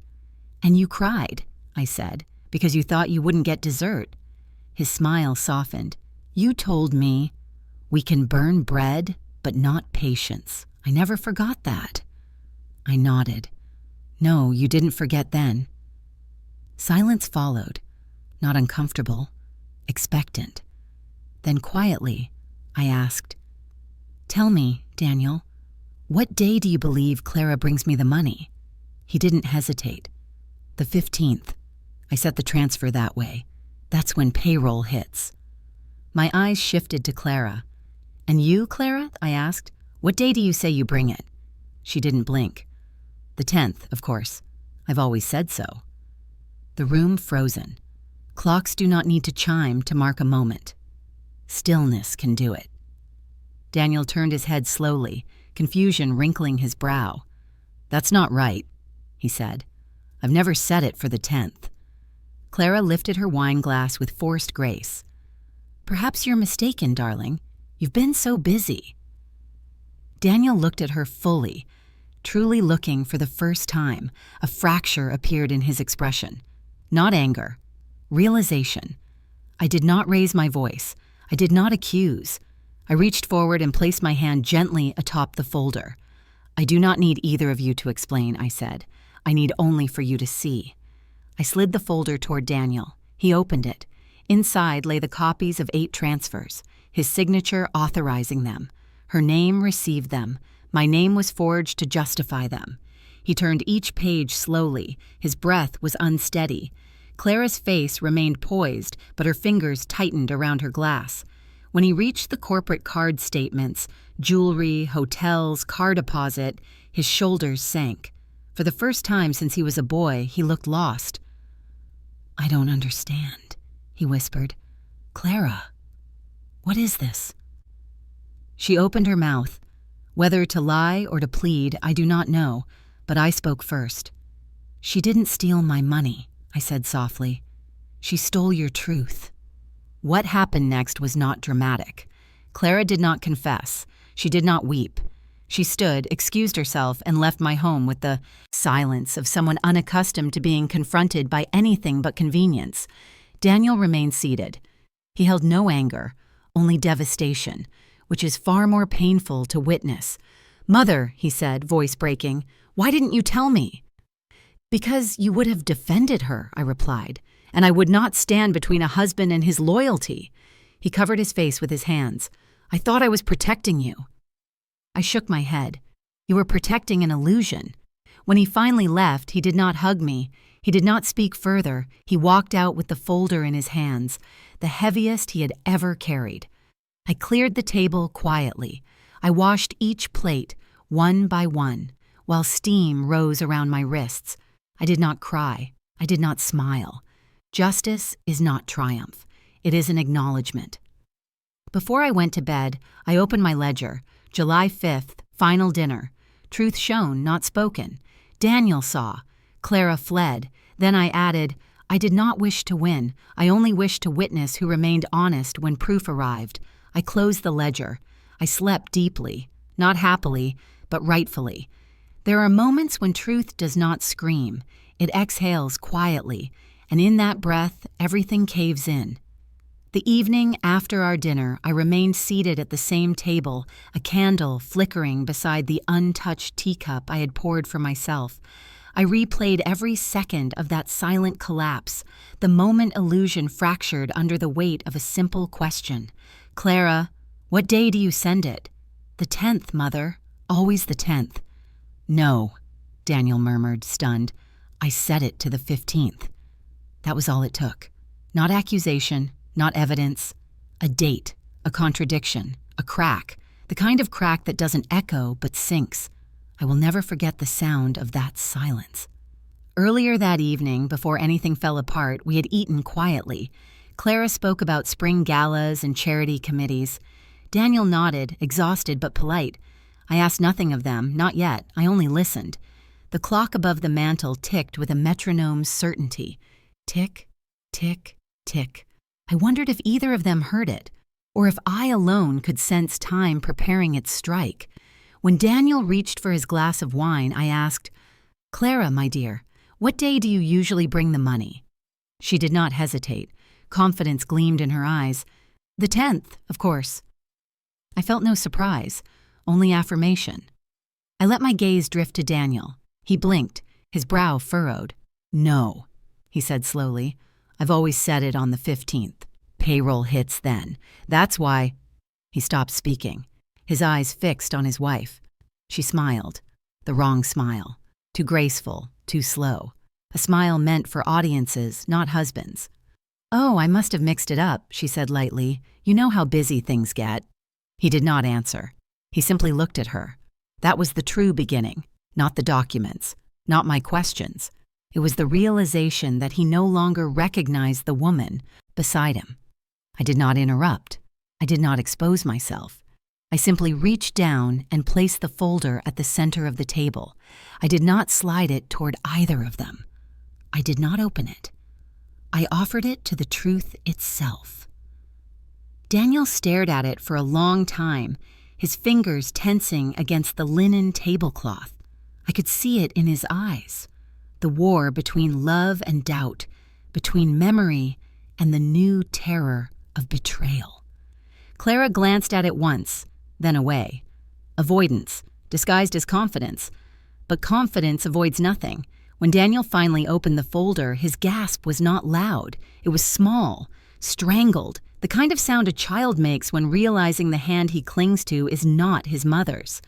[SPEAKER 1] "And you cried," I said, "because you thought you wouldn't get dessert." His smile softened. "You told me, 'We can burn bread, but not patience.' I never forgot that." I nodded. "No, you didn't forget then." Silence followed, not uncomfortable, expectant. Then quietly, I asked, "Tell me, Daniel, what day do you believe Clara brings me the money?" He didn't hesitate. "The 15th. I set the transfer that way. That's when payroll hits." My eyes shifted to Clara. "And you, Clara?" I asked. "What day do you say you bring it?" She didn't blink. "The 10th, of course. I've always said so." The room frozen. Clocks do not need to chime to mark a moment. Stillness can do it. Daniel turned his head slowly, confusion wrinkling his brow. "That's not right," he said. "I've never set it for the 10th. Clara lifted her wine glass with forced grace. "Perhaps you're mistaken, darling. You've been so busy." Daniel looked at her fully, truly looking for the first time. A fracture appeared in his expression. Not anger. Realization. I did not raise my voice. I did not accuse. I reached forward and placed my hand gently atop the folder. "I do not need either of you to explain," I said. "I need only for you to see." I slid the folder toward Daniel. He opened it. Inside lay the copies of 8 transfers, his signature authorizing them. Her name received them. My name was forged to justify them. He turned each page slowly. His breath was unsteady. Clara's face remained poised, but her fingers tightened around her glass. When he reached the corporate card statements, jewelry, hotels, car deposit, his shoulders sank. For the first time since he was a boy, he looked lost. "I don't understand," he whispered. "Clara, what is this?" She opened her mouth. Whether to lie or to plead, I do not know, but I spoke first. "She didn't steal my money," I said softly. "She stole your truth." What happened next was not dramatic. Clara did not confess. She did not weep. She stood, excused herself, and left my home with the silence of someone unaccustomed to being confronted by anything but convenience. Daniel remained seated. He held no anger, only devastation, which is far more painful to witness. "Mother," he said, voice breaking, "why didn't you tell me?" "Because you would have defended her," I replied, "and I would not stand between a husband and his loyalty." He covered his face with his hands. "I thought I was protecting you." I shook my head. "You were protecting an illusion." When he finally left, he did not hug me. He did not speak further. He walked out with the folder in his hands, the heaviest he had ever carried. I cleared the table quietly. I washed each plate, one by one, while steam rose around my wrists. I did not cry. I did not smile. Justice is not triumph. It is an acknowledgement. Before I went to bed, I opened my ledger. July 5th, final dinner. Truth shown, not spoken. Daniel saw. Clara fled. Then I added, I did not wish to win. I only wished to witness who remained honest when proof arrived. I closed the ledger. I slept deeply, not happily, but rightfully. There are moments when truth does not scream. It exhales quietly, and in that breath, everything caves in. The evening after our dinner, I remained seated at the same table, a candle flickering beside the untouched teacup I had poured for myself. I replayed every second of that silent collapse, the moment illusion fractured under the weight of a simple question. "Clara, what day do you send it?" "The 10th, Mother. Always the 10th. "No," Daniel murmured, stunned. "I set it to the 15th. That was all it took. Not accusation, not evidence. A date, a contradiction, a crack, the kind of crack that doesn't echo but sinks. I will never forget the sound of that silence. Earlier that evening, before anything fell apart, we had eaten quietly. Clara spoke about spring galas and charity committees. Daniel nodded, exhausted but polite. I asked nothing of them, not yet. I only listened. The clock above the mantel ticked with a metronome's certainty. Tick, tick, tick. I wondered if either of them heard it, or if I alone could sense time preparing its strike. When Daniel reached for his glass of wine, I asked, "Clara, my dear, what day do you usually bring the money?" She did not hesitate. Confidence gleamed in her eyes. "The 10th, of course." I felt no surprise, only affirmation. I let my gaze drift to Daniel. He blinked, his brow furrowed. "No," he said slowly. "I've always said it on the 15th. Payroll hits then. That's why—" He stopped speaking, his eyes fixed on his wife. She smiled. The wrong smile. Too graceful, too slow. A smile meant for audiences, not husbands. "Oh, I must have mixed it up," she said lightly. "You know how busy things get." He did not answer. He simply looked at her. That was the true beginning, not the documents, not my questions. It was the realization that he no longer recognized the woman beside him. I did not interrupt. I did not expose myself. I simply reached down and placed the folder at the center of the table. I did not slide it toward either of them. I did not open it. I offered it to the truth itself. Daniel stared at it for a long time, his fingers tensing against the linen tablecloth. I could see it in his eyes. The war between love and doubt, between memory and the new terror of betrayal. Clara glanced at it once, then away. Avoidance, disguised as confidence. But confidence avoids nothing. When Daniel finally opened the folder, his gasp was not loud. It was small, strangled, the kind of sound a child makes when realizing the hand he clings to is not his mother's.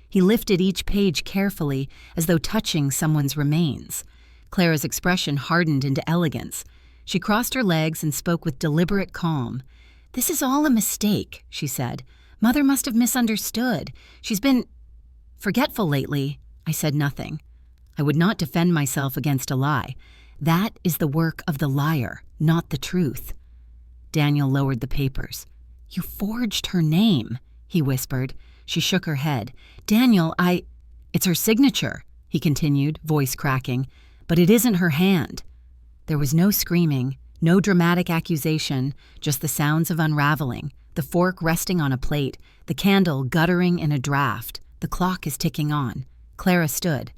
[SPEAKER 1] He lifted each page carefully, as though touching someone's remains. Clara's expression hardened into elegance. She crossed her legs and spoke with deliberate calm. "This is all a mistake," she said. "Mother must have misunderstood. She's been forgetful lately." I said nothing. I would not defend myself against a lie. That is the work of the liar, not the truth. Daniel lowered the papers. You forged her name, he whispered. She shook her head. Daniel, It's her signature, he continued, voice cracking, but it isn't her hand. There was no screaming, no dramatic accusation, just the sounds of unraveling, the fork resting on a plate, the candle guttering in a draft. The clock is ticking on. Clara stood.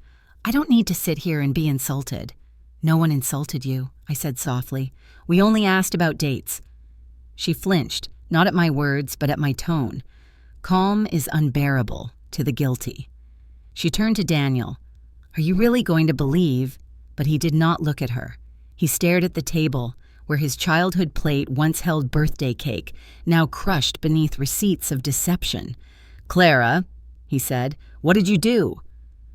[SPEAKER 1] I don't need to sit here and be insulted. No one insulted you, I said softly. We only asked about dates. She flinched, not at my words, but at my tone. Calm is unbearable to the guilty. She turned to Daniel. Are you really going to believe? But he did not look at her. He stared at the table, where his childhood plate once held birthday cake, now crushed beneath receipts of deception. Clara, he said, what did you do?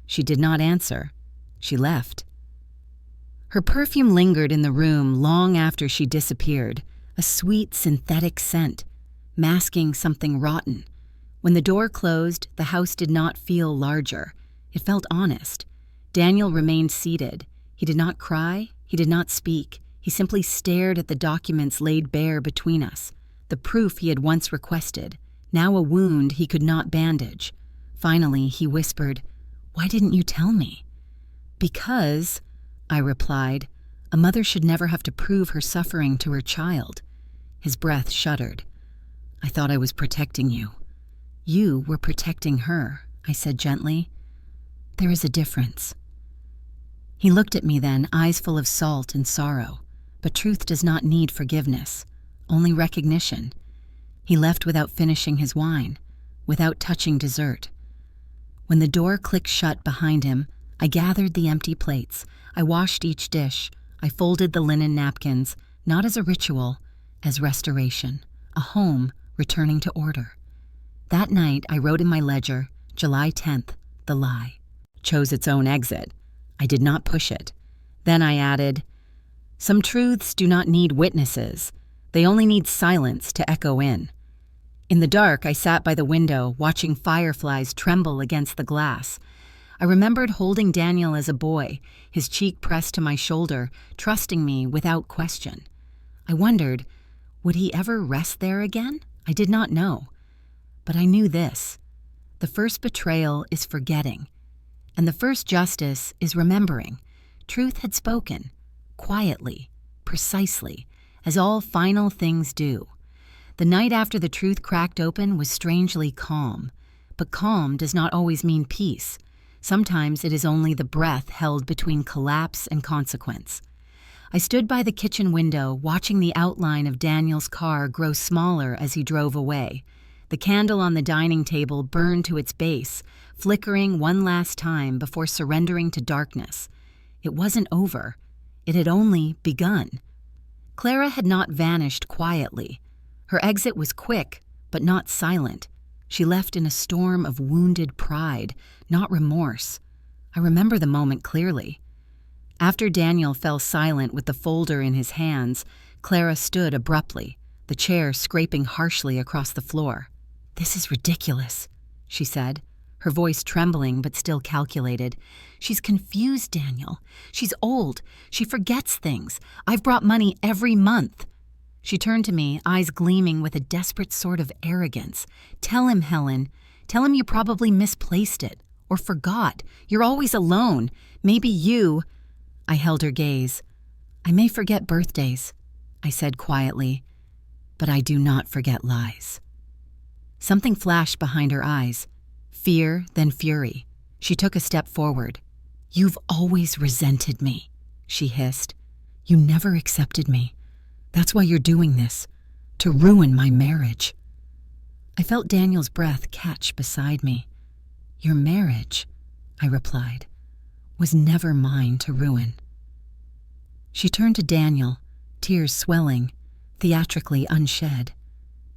[SPEAKER 1] She did not answer. She left. Her perfume lingered in the room long after she disappeared, a sweet synthetic scent, masking something rotten. When the door closed, the house did not feel larger. It felt honest. Daniel remained seated. He did not cry. He did not speak. He simply stared at the documents laid bare between us, the proof he had once requested, now a wound he could not bandage. Finally, he whispered, Why didn't you tell me? Because, I replied, a mother should never have to prove her suffering to her child. His breath shuddered. I thought I was protecting you. You were protecting her, I said gently. There is a difference. He looked at me then, eyes full of salt and sorrow. But truth does not need forgiveness, only recognition. He left without finishing his wine, without touching dessert. When the door clicked shut behind him, I gathered the empty plates. I washed each dish. I folded the linen napkins, not as a ritual, as restoration, a home returning to order. That night, I wrote in my ledger, July 10th, the lie. Chose its own exit. I did not push it. Then I added, Some truths do not need witnesses. They only need silence to echo in. In the dark, I sat by the window, watching fireflies tremble against the glass. I remembered holding Daniel as a boy, his cheek pressed to my shoulder, trusting me without question. I wondered, would he ever rest there again? I did not know. But I knew this. The first betrayal is forgetting, and the first justice is remembering. Truth had spoken, quietly, precisely, as all final things do. The night after the truth cracked open was strangely calm, but calm does not always mean peace. Sometimes it is only the breath held between collapse and consequence. I stood by the kitchen window, watching the outline of Daniel's car grow smaller as he drove away. The candle on the dining table burned to its base, flickering one last time before surrendering to darkness. It wasn't over. It had only begun. Clara had not vanished quietly. Her exit was quick, but not silent. She left in a storm of wounded pride, not remorse. I remember the moment clearly. After Daniel fell silent with the folder in his hands, Clara stood abruptly, the chair scraping harshly across the floor. "This is ridiculous," she said, her voice trembling but still calculated. "She's confused, Daniel. She's old. She forgets things. I've brought money every month." She turned to me, eyes gleaming with a desperate sort of arrogance. "Tell him, Helen. Tell him you probably misplaced it, or forgot. You're always alone. Maybe you—" I held her gaze. "I may forget birthdays," I said quietly, "but I do not forget lies." Something flashed behind her eyes. Fear, then fury. She took a step forward. "You've always resented me," she hissed. "You never accepted me. That's why you're doing this, to ruin my marriage." I felt Daniel's breath catch beside me. "Your marriage," I replied, "was never mine to ruin." She turned to Daniel, tears swelling, theatrically unshed.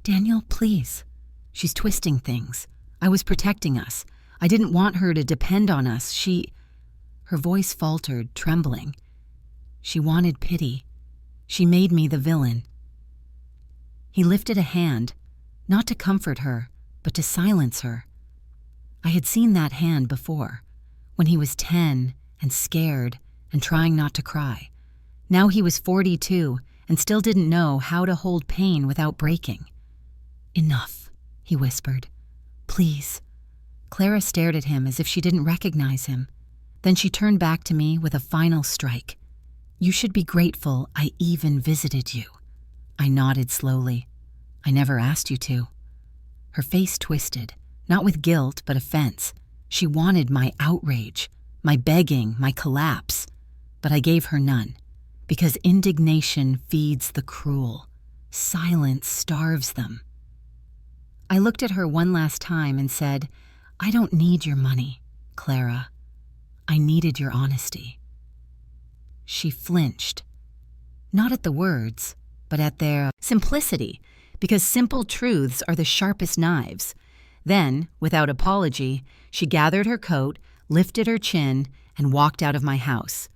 [SPEAKER 1] "Daniel, please. She's twisting things. I was protecting us. I didn't want her to depend on us. Her voice faltered, trembling. "She wanted pity. She made me the villain." He lifted a hand, not to comfort her, but to silence her. I had seen that hand before, when he was 10 and scared and trying not to cry. Now he was 42 and still didn't know how to hold pain without breaking. "Enough," he whispered. "Please." Clara stared at him as if she didn't recognize him. Then she turned back to me with a final strike. "You should be grateful I even visited you." I nodded slowly. "I never asked you to." Her face twisted, not with guilt but offense. She wanted my outrage, my begging, my collapse. But I gave her none, because indignation feeds the cruel. Silence starves them. I looked at her one last time and said, "I don't need your money, Clara. I needed your honesty." She flinched, not at the words, but at their simplicity, because simple truths are the sharpest knives. Then, without apology, she gathered her coat, lifted her chin, and walked out of my house.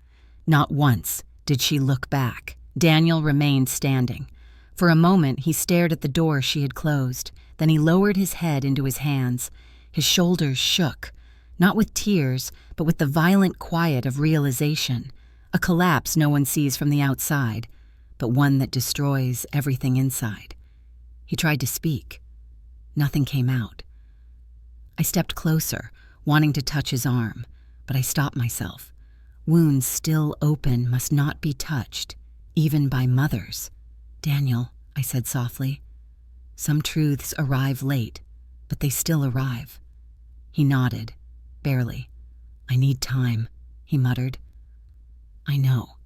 [SPEAKER 1] Not once did she look back. Daniel remained standing. For a moment, he stared at the door she had closed. Then he lowered his head into his hands. His shoulders shook, not with tears, but with the violent quiet of realization. A collapse no one sees from the outside, but one that destroys everything inside. He tried to speak. Nothing came out. I stepped closer, wanting to touch his arm, but I stopped myself. Wounds still open must not be touched, even by mothers. "Daniel," I said softly, "some truths arrive late, but they still arrive." He nodded, barely. "I need time," he muttered. "I know."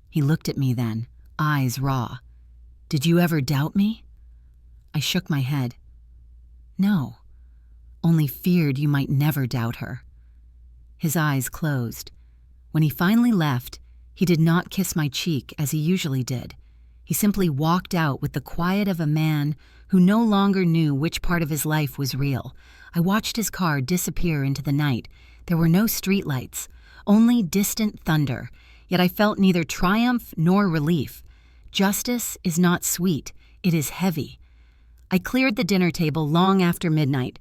[SPEAKER 1] He looked at me then, eyes raw. "Did you ever doubt me?" I shook my head. "No, only feared you might never doubt her." His eyes closed. When he finally left, he did not kiss my cheek as he usually did. He simply walked out with the quiet of a man who no longer knew which part of his life was real. I watched his car disappear into the night. There were no streetlights, only distant thunder, yet I felt neither triumph nor relief. Justice is not sweet, it is heavy. I cleared the dinner table long after midnight.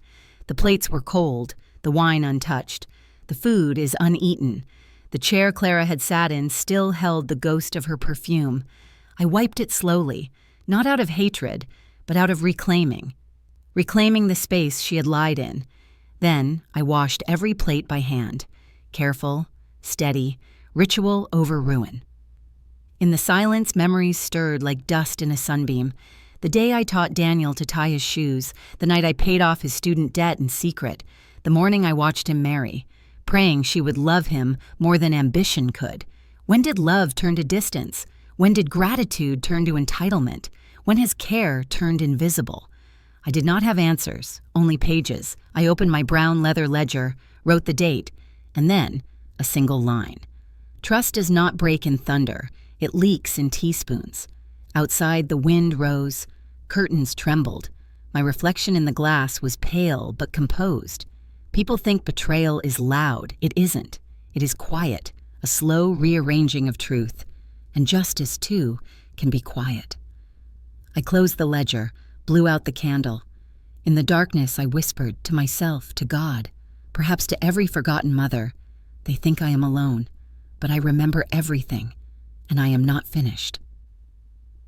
[SPEAKER 1] The plates were cold, the wine untouched. The food is uneaten. The chair Clara had sat in still held the ghost of her perfume. I wiped it slowly, not out of hatred, but out of reclaiming the space she had lied in. Then I washed every plate by hand, careful, steady, ritual over ruin. In the silence, memories stirred like dust in a sunbeam. The day I taught Daniel to tie his shoes, the night I paid off his student debt in secret, the morning I watched him marry, praying she would love him more than ambition could. When did love turn to distance? When did gratitude turn to entitlement? When has care turned invisible? I did not have answers, only pages. I opened my brown leather ledger, wrote the date, and then a single line. Trust does not break in thunder. It leaks in teaspoons. Outside, the wind rose. Curtains trembled. My reflection in the glass was pale but composed. People think betrayal is loud. It isn't. It is quiet, a slow rearranging of truth. And justice, too, can be quiet. I closed the ledger, blew out the candle. In the darkness, I whispered to myself, to God, perhaps to every forgotten mother, "They think I am alone, but I remember everything, and I am not finished."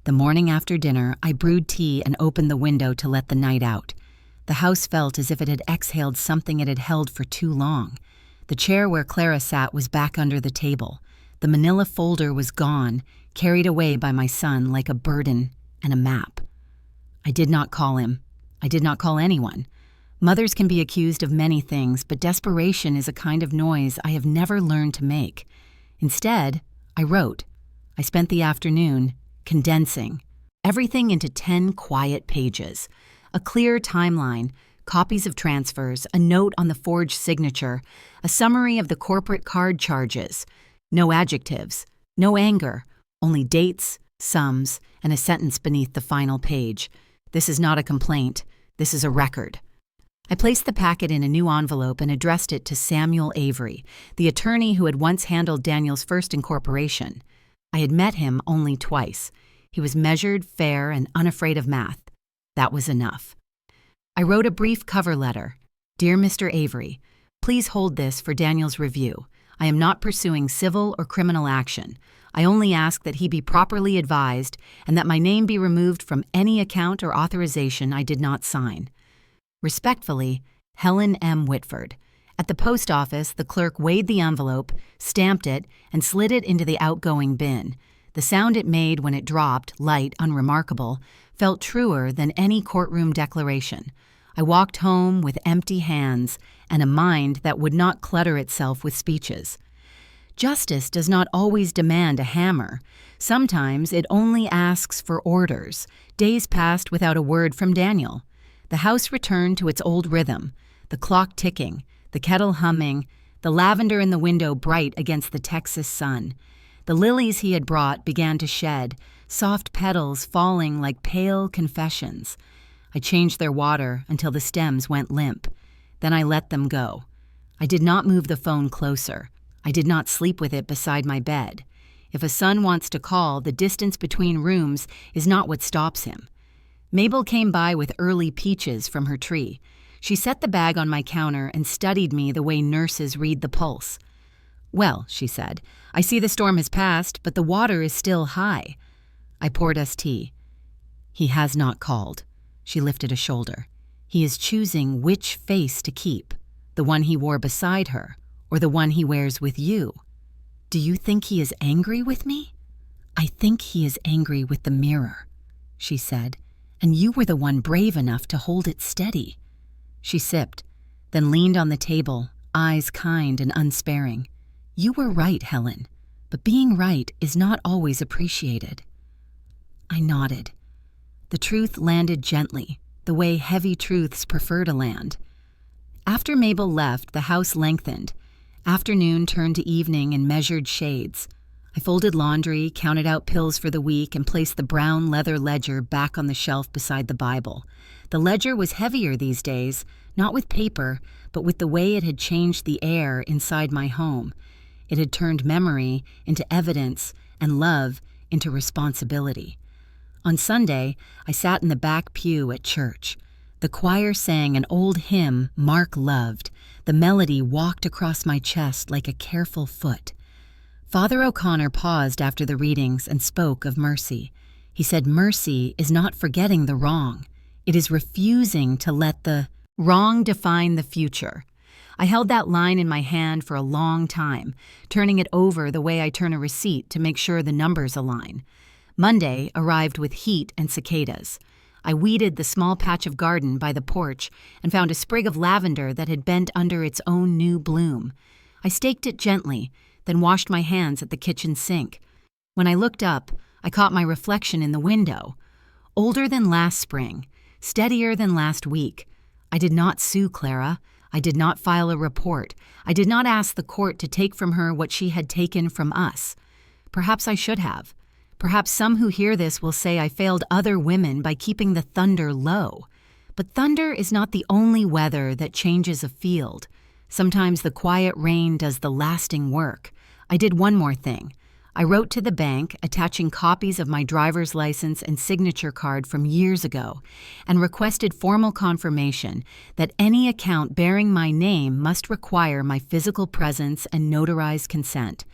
[SPEAKER 1] The morning after dinner, I brewed tea and opened the window to let the night out. The house felt as if it had exhaled something it had held for too long. The chair where Clara sat was back under the table. The manila folder was gone, carried away by my son like a burden and a map. I did not call him. I did not call anyone. Mothers can be accused of many things, but desperation is a kind of noise I have never learned to make. Instead, I wrote. I spent the afternoon condensing everything into 10 quiet pages. A clear timeline, copies of transfers, a note on the forged signature, a summary of the corporate card charges. No adjectives, no anger, only dates, sums, and a sentence beneath the final page. This is not a complaint. This is a record. I placed the packet in a new envelope and addressed it to Samuel Avery, the attorney who had once handled Daniel's first incorporation. I had met him only twice. He was measured, fair, and unafraid of math. That was enough. I wrote a brief cover letter. "Dear Mr. Avery, please hold this for Daniel's review. I am not pursuing civil or criminal action. I only ask that he be properly advised and that my name be removed from any account or authorization I did not sign. Respectfully, Helen M. Whitford. At the post office, the clerk weighed the envelope, stamped it, and slid it into the outgoing bin. The sound it made when it dropped, light, unremarkable, felt truer than any courtroom declaration. I walked home with empty hands and a mind that would not clutter itself with speeches. Justice does not always demand a hammer. Sometimes it only asks for orders. Days passed without a word from Daniel. The house returned to its old rhythm, the clock ticking, the kettle humming, the lavender in the window bright against the Texas sun. The lilies he had brought began to shed, soft petals falling like pale confessions. I changed their water until the stems went limp. Then I let them go. I did not move the phone closer. I did not sleep with it beside my bed. If a son wants to call, the distance between rooms is not what stops him. Mabel came by with early peaches from her tree. She set the bag on my counter and studied me the way nurses read the pulse. "Well," she said, "I see the storm has passed, but the water is still high." I poured us tea. "He has not called." She lifted a shoulder. "He is choosing which face to keep, the one he wore beside her, or the one he wears with you. Do you think he is angry with me?" "I think he is angry with the mirror," she said, "and you were the one brave enough to hold it steady." She sipped, then leaned on the table, eyes kind and unsparing. "You were right, Helen, but being right is not always appreciated." I nodded. The truth landed gently, the way heavy truths prefer to land. After Mabel left, the house lengthened. Afternoon turned to evening in measured shades. I folded laundry, counted out pills for the week, and placed the brown leather ledger back on the shelf beside the Bible. The ledger was heavier these days, not with paper, but with the way it had changed the air inside my home. It had turned memory into evidence and love into responsibility. On Sunday, I sat in the back pew at church. The choir sang an old hymn Mark loved. The melody walked across my chest like a careful foot. Father O'Connor paused after the readings and spoke of mercy. He said mercy is not forgetting the wrong. It is refusing to let the wrong define the future. I held that line in my hand for a long time, turning it over the way I turn a receipt to make sure the numbers align. Monday arrived with heat and cicadas. I weeded the small patch of garden by the porch and found a sprig of lavender that had bent under its own new bloom. I staked it gently, then washed my hands at the kitchen sink. When I looked up, I caught my reflection in the window. Older than last spring, steadier than last week. I did not sue Clara. I did not file a report. I did not ask the court to take from her what she had taken from us. Perhaps I should have. Perhaps some who hear this will say I failed other women by keeping the thunder low. But thunder is not the only weather that changes a field. Sometimes the quiet rain does the lasting work. I did one more thing. I wrote to the bank, attaching copies of my driver's license and signature card from years ago, and requested formal confirmation that any account bearing my name must require my physical presence and notarized consent.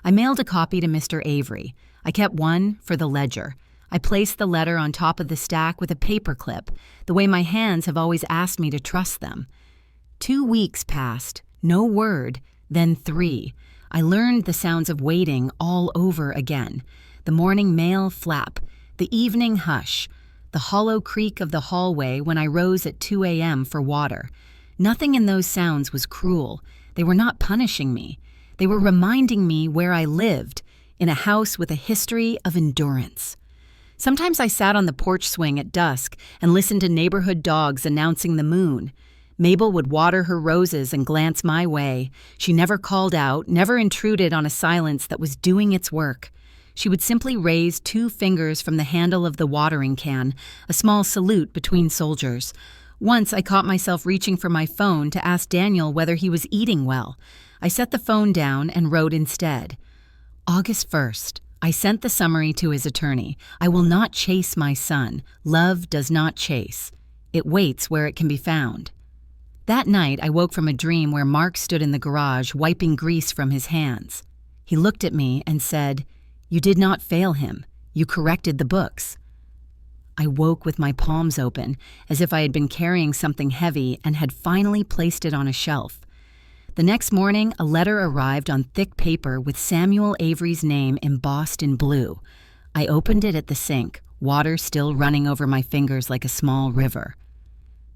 [SPEAKER 1] I mailed a copy to Mr. Avery. I kept one for the ledger. I placed the letter on top of the stack with a paper clip, the way my hands have always asked me to trust them. 2 weeks passed, no word, then 3. I learned the sounds of waiting all over again. The morning mail flap, the evening hush, the hollow creak of the hallway when I rose at 2 a.m. for water. Nothing in those sounds was cruel. They were not punishing me. They were reminding me where I lived, in a house with a history of endurance. Sometimes I sat on the porch swing at dusk and listened to neighborhood dogs announcing the moon. Mabel would water her roses and glance my way. She never called out, never intruded on a silence that was doing its work. She would simply raise 2 fingers from the handle of the watering can, a small salute between soldiers. Once I caught myself reaching for my phone to ask Daniel whether he was eating well. I set the phone down and wrote instead. August 1st. I sent the summary to his attorney. I will not chase my son. Love does not chase. It waits where it can be found. That night, I woke from a dream where Mark stood in the garage wiping grease from his hands. He looked at me and said, You did not fail him. You corrected the books. I woke with my palms open, as if I had been carrying something heavy and had finally placed it on a shelf. The next morning, a letter arrived on thick paper with Samuel Avery's name embossed in blue. I opened it at the sink, water still running over my fingers like a small river.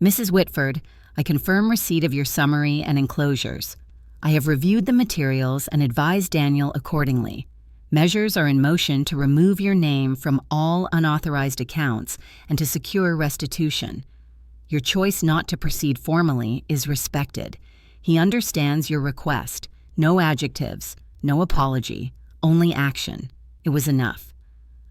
[SPEAKER 1] Mrs. Whitford, I confirm receipt of your summary and enclosures. I have reviewed the materials and advised Daniel accordingly. Measures are in motion to remove your name from all unauthorized accounts and to secure restitution. Your choice not to proceed formally is respected. He understands your request. No adjectives, no apology, only action. It was enough.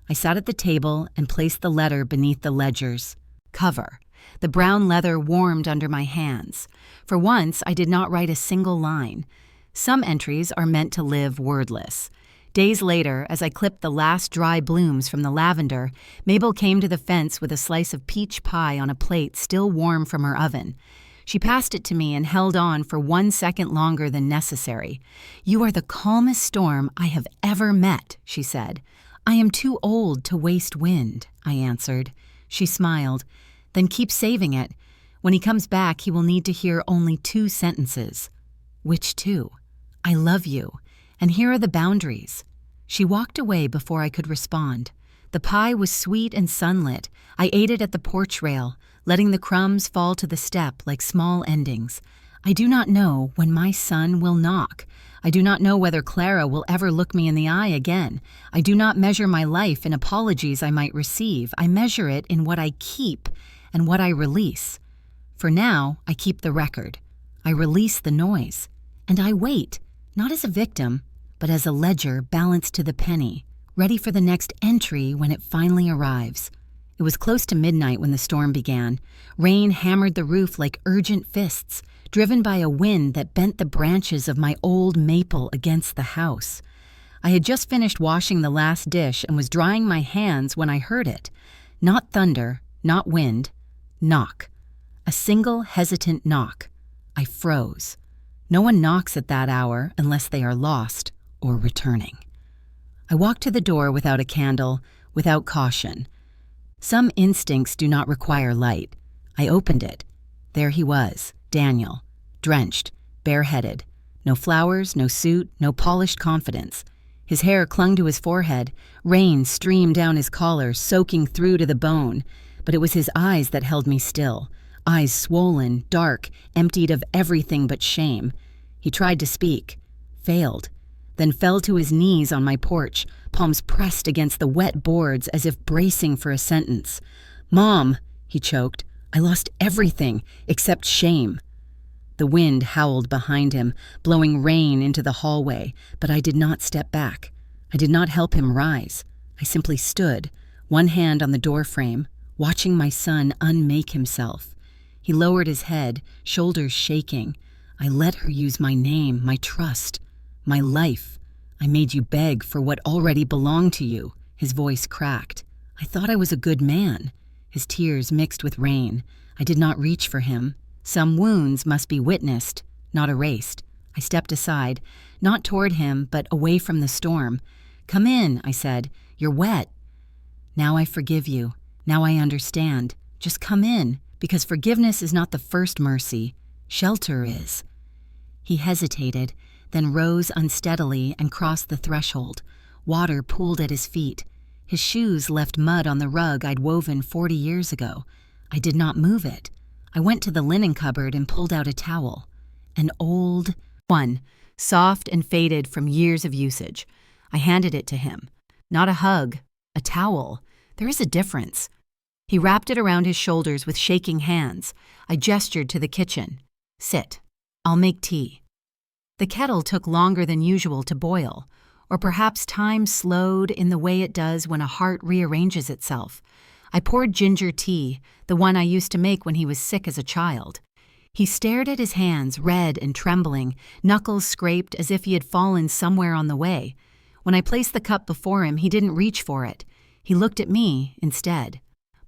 [SPEAKER 1] I sat at the table and placed the letter beneath the ledger's cover. The brown leather warmed under my hands. For once, I did not write a single line. Some entries are meant to live wordless. Days later, as I clipped the last dry blooms from the lavender, Mabel came to the fence with a slice of peach pie on a plate still warm from her oven. She passed it to me and held on for 1 second longer than necessary. "You are the calmest storm I have ever met," she said. "I am too old to waste wind," I answered. She smiled. "Then keep saving it. When he comes back, he will need to hear only 2 sentences." "Which 2? "I love you. And here are the boundaries." She walked away before I could respond. The pie was sweet and sunlit. I ate it at the porch rail, letting the crumbs fall to the step like small endings. I do not know when my son will knock. I do not know whether Clara will ever look me in the eye again. I do not measure my life in apologies I might receive. I measure it in what I keep and what I release. For now, I keep the record. I release the noise. And I wait. Not as a victim, but as a ledger balanced to the penny, ready for the next entry when it finally arrives. It was close to midnight when the storm began. Rain hammered the roof like urgent fists, driven by a wind that bent the branches of my old maple against the house. I had just finished washing the last dish and was drying my hands when I heard it. Not thunder, not wind. Knock. A single hesitant knock. I froze. No one knocks at that hour unless they are lost or returning. I walked to the door without a candle, without caution. Some instincts do not require light. I opened it. There he was, Daniel, drenched, bareheaded. No flowers, no suit, no polished confidence. His hair clung to his forehead. Rain streamed down his collar, soaking through to the bone. But it was his eyes that held me still. Eyes swollen, dark, emptied of everything but shame. He tried to speak, failed, then fell to his knees on my porch, palms pressed against the wet boards as if bracing for a sentence. "Mom," he choked, "I lost everything except shame." The wind howled behind him, blowing rain into the hallway, but I did not step back. I did not help him rise. I simply stood, one hand on the doorframe, watching my son unmake himself. He lowered his head, shoulders shaking. I let her use my name, my trust, my life. "I made you beg for what already belonged to you," his voice cracked. I thought I was a good man. His tears mixed with rain. I did not reach for him. Some wounds must be witnessed, not erased. I stepped aside, not toward him, but away from the storm. "Come in," I said. "You're wet." "Now I forgive you. Now I understand. Just come in. Because forgiveness is not the first mercy. Shelter is." He hesitated, then rose unsteadily and crossed the threshold. Water pooled at his feet. His shoes left mud on the rug I'd woven 40 years ago. I did not move it. I went to the linen cupboard and pulled out a towel. An old one, soft and faded from years of usage. I handed it to him. Not a hug, a towel. There is a difference. He wrapped it around his shoulders with shaking hands. I gestured to the kitchen. "Sit. I'll make tea." The kettle took longer than usual to boil, or perhaps time slowed in the way it does when a heart rearranges itself. I poured ginger tea, the one I used to make when he was sick as a child. He stared at his hands, red and trembling, knuckles scraped as if he had fallen somewhere on the way. When I placed the cup before him, he didn't reach for it. He looked at me instead.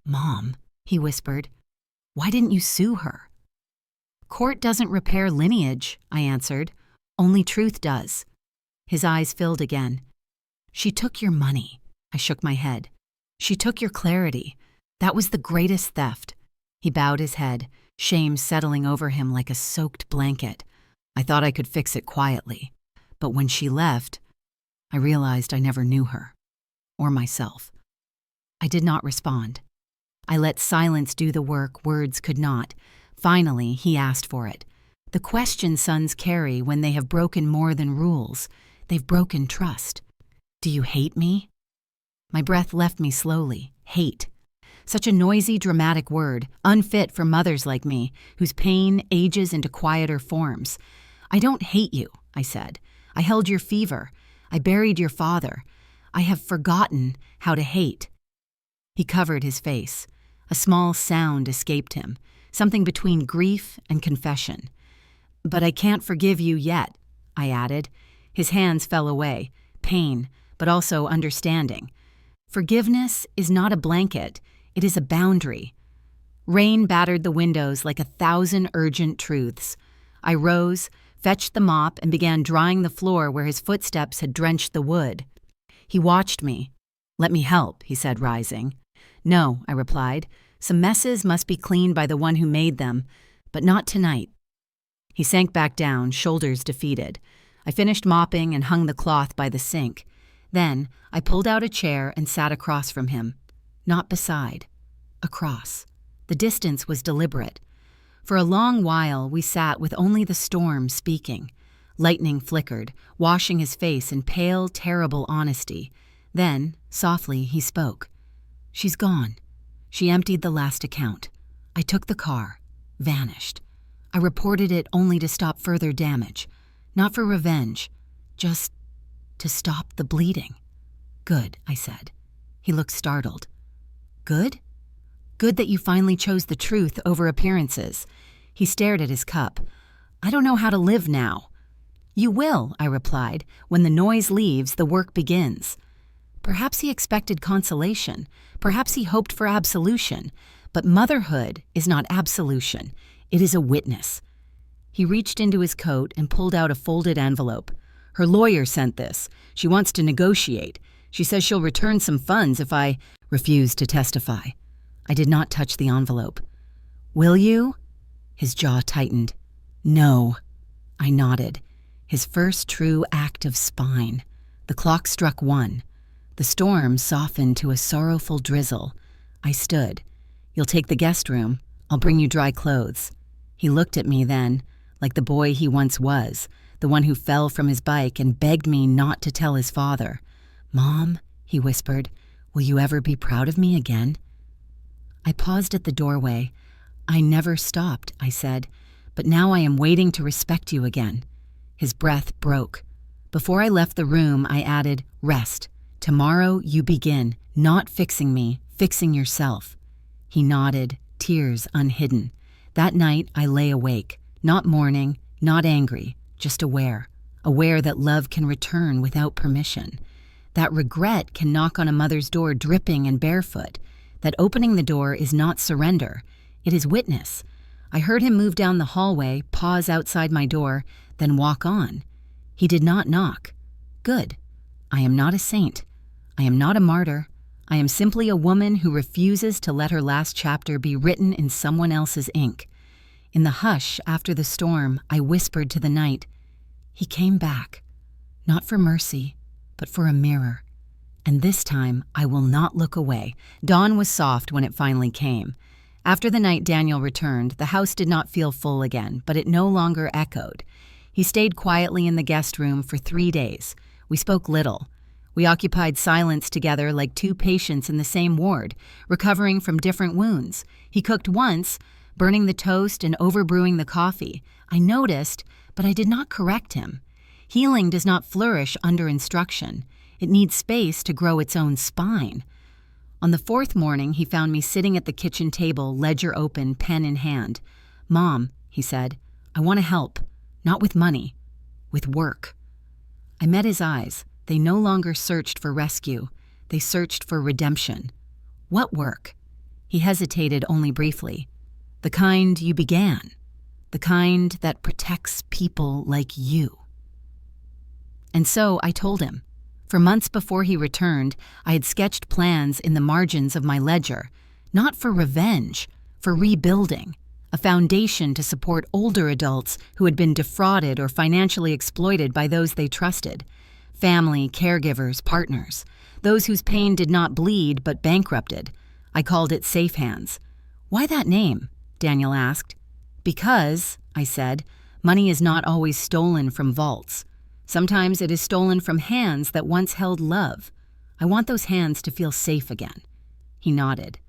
[SPEAKER 1] "Mom," he whispered, "why didn't you sue her?" "Court doesn't repair lineage," I answered. "Only truth does." His eyes filled again. She took your money. I shook my head. She took your clarity. That was the greatest theft. He bowed his head, shame settling over him like a soaked blanket. I thought I could fix it quietly. But when she left, I realized I never knew her. Or myself. I did not respond. I let silence do the work words could not. Finally, he asked for it. The question sons carry when they have broken more than rules. They've broken trust. Do you hate me? My breath left me slowly. Hate. Such a noisy, dramatic word, unfit for mothers like me, whose pain ages into quieter forms. I don't hate you, I said. I held your fever. I buried your father. I have forgotten how to hate. He covered his face. A small sound escaped him, something between grief and confession. But I can't forgive you yet, I added. His hands fell away, pain, but also understanding. Forgiveness is not a blanket, it is a boundary. Rain battered the windows like 1,000 urgent truths. I rose, fetched the mop, and began drying the floor where his footsteps had drenched the wood. He watched me. Let me help, he said, rising. No, I replied. Some messes must be cleaned by the one who made them, but not tonight. He sank back down, shoulders defeated. I finished mopping and hung the cloth by the sink. Then I pulled out a chair and sat across from him. Not beside. Across. The distance was deliberate. For a long while we sat with only the storm speaking. Lightning flickered, washing his face in pale, terrible honesty. Then, softly, he spoke. She's gone. She emptied the last account. I took the car. Vanished. I reported it only to stop further damage. Not for revenge. Just to stop the bleeding. Good, I said. He looked startled. Good? Good that you finally chose the truth over appearances. He stared at his cup. I don't know how to live now. You will, I replied. When the noise leaves, the work begins. Perhaps he expected consolation. Perhaps he hoped for absolution. But motherhood is not absolution. It is a witness. He reached into his coat and pulled out a folded envelope. Her lawyer sent this. She wants to negotiate. She says she'll return some funds if I refuse to testify. I did not touch the envelope. Will you? His jaw tightened. No. I nodded. His first true act of spine. The clock struck 1. The storm softened to a sorrowful drizzle. I stood. You'll take the guest room. I'll bring you dry clothes. He looked at me then, like the boy he once was, the one who fell from his bike and begged me not to tell his father. Mom, he whispered, will you ever be proud of me again? I paused at the doorway. I never stopped, I said, but now I am waiting to respect you again. His breath broke. Before I left the room, I added, rest. Tomorrow you begin, not fixing me, fixing yourself. He nodded, tears unhidden. That night I lay awake, not mourning, not angry, just aware. Aware that love can return without permission. That regret can knock on a mother's door dripping and barefoot. That opening the door is not surrender. It is witness. I heard him move down the hallway, pause outside my door, then walk on. He did not knock. Good. I am not a saint. I am not a martyr. I am simply a woman who refuses to let her last chapter be written in someone else's ink. In the hush after the storm, I whispered to the night, he came back, not for mercy, but for a mirror. And this time, I will not look away. Dawn was soft when it finally came. After the night Daniel returned, the house did not feel full again, but it no longer echoed. He stayed quietly in the guest room for 3 days. We spoke little. We occupied silence together like 2 patients in the same ward, recovering from different wounds. He cooked once, burning the toast and overbrewing the coffee. I noticed, but I did not correct him. Healing does not flourish under instruction. It needs space to grow its own spine. On the 4th morning, he found me sitting at the kitchen table, ledger open, pen in hand. Mom, he said, I want to help. Not with money. With work. I met his eyes. They no longer searched for rescue. They searched for redemption. What work? He hesitated only briefly. The kind you began. The kind that protects people like you. And so I told him. For months before he returned, I had sketched plans in the margins of my ledger, not for revenge, for rebuilding, a foundation to support older adults who had been defrauded or financially exploited by those they trusted, family, caregivers, partners, those whose pain did not bleed but bankrupted. I called it Safe Hands. "Why that name?" Daniel asked. "Because," I said, "money is not always stolen from vaults. Sometimes it is stolen from hands that once held love. I want those hands to feel safe again." He nodded.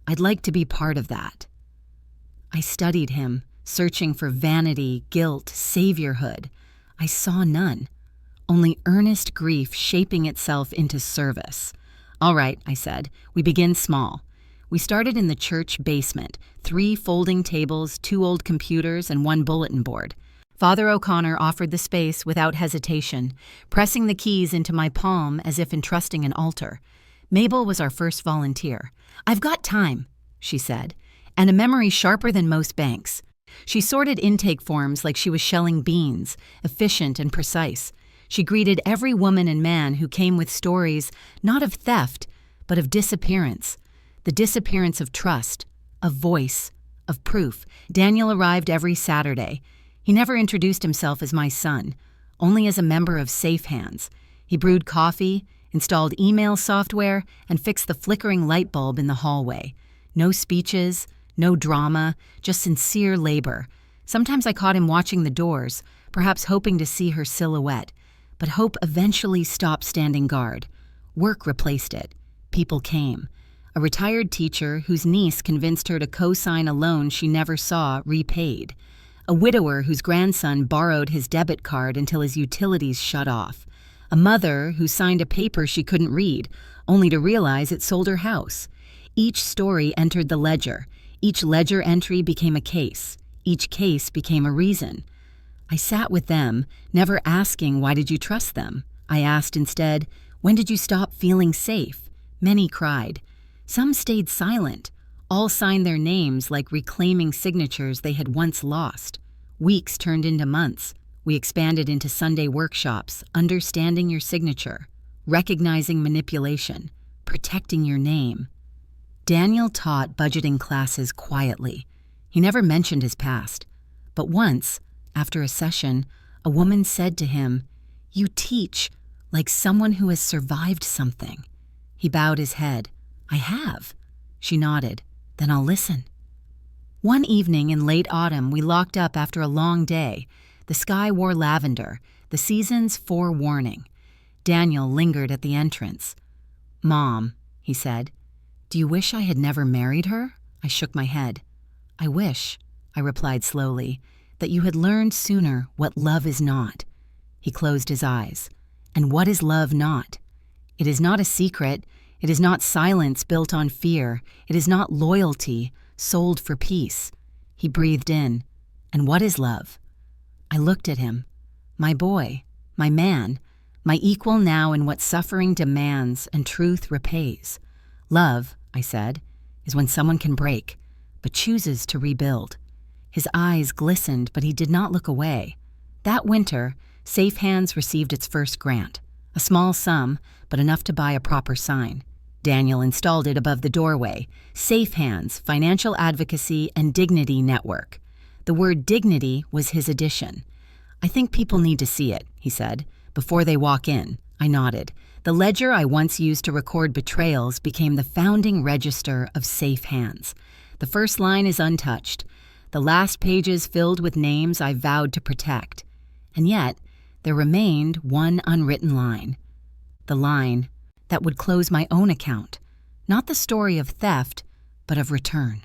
[SPEAKER 1] "I'd like to be part of that." I studied him, searching for vanity, guilt, saviorhood. I saw none, only earnest grief shaping itself into service. "All right," I said, "we begin small." We started in the church basement, 3 folding tables, 2 old computers, and 1 bulletin board. Father O'Connor offered the space without hesitation, pressing the keys into my palm as if entrusting an altar. Mabel was our first volunteer. "I've got time," she said, "and a memory sharper than most banks." She sorted intake forms like she was shelling beans, efficient and precise. She greeted every woman and man who came with stories not of theft, but of disappearance. The disappearance of trust, of voice, of proof. Daniel arrived every Saturday. He never introduced himself as my son, only as a member of Safe Hands. He brewed coffee, installed email software, and fixed the flickering light bulb in the hallway. No speeches, no drama, just sincere labor. Sometimes I caught him watching the doors, perhaps hoping to see her silhouette. But hope eventually stopped standing guard. Work replaced it. People came. A retired teacher whose niece convinced her to co-sign a loan she never saw repaid. A widower whose grandson borrowed his debit card until his utilities shut off. A mother who signed a paper she couldn't read, only to realize it sold her house. Each story entered the ledger. Each ledger entry became a case. Each case became a reason. I sat with them, never asking why did you trust them. I asked instead, when did you stop feeling safe? Many cried. Some stayed silent. All signed their names like reclaiming signatures they had once lost. Weeks turned into months. We expanded into Sunday workshops, understanding your signature, recognizing manipulation, protecting your name. Daniel taught budgeting classes quietly. He never mentioned his past. But once, after a session, a woman said to him, "You teach like someone who has survived something." He bowed his head. "I have." She nodded. "Then I'll listen." One evening in late autumn, we locked up after a long day. The sky wore lavender, the season's forewarning. Daniel lingered at the entrance. "Mom," he said, "do you wish I had never married her?" I shook my head. "I wish," I replied slowly, "that you had learned sooner what love is not." He closed his eyes. "And what is love not? It is not a secret. It is not silence built on fear. It is not loyalty sold for peace." He breathed in. "And what is love?" I looked at him. My boy, my man, my equal now in what suffering demands and truth repays. "Love," I said, "is when someone can break, but chooses to rebuild." His eyes glistened, but he did not look away. That winter, Safe Hands received its first grant. A small sum, but enough to buy a proper sign. Daniel installed it above the doorway. Safe Hands, Financial Advocacy and Dignity Network. The word dignity was his addition. "I think people need to see it," he said, "before they walk in." I nodded. The ledger I once used to record betrayals became the founding register of Safe Hands. The first line is untouched. The last pages filled with names I vowed to protect. And yet, there remained one unwritten line. The line that would close my own account. Not the story of theft, but of return.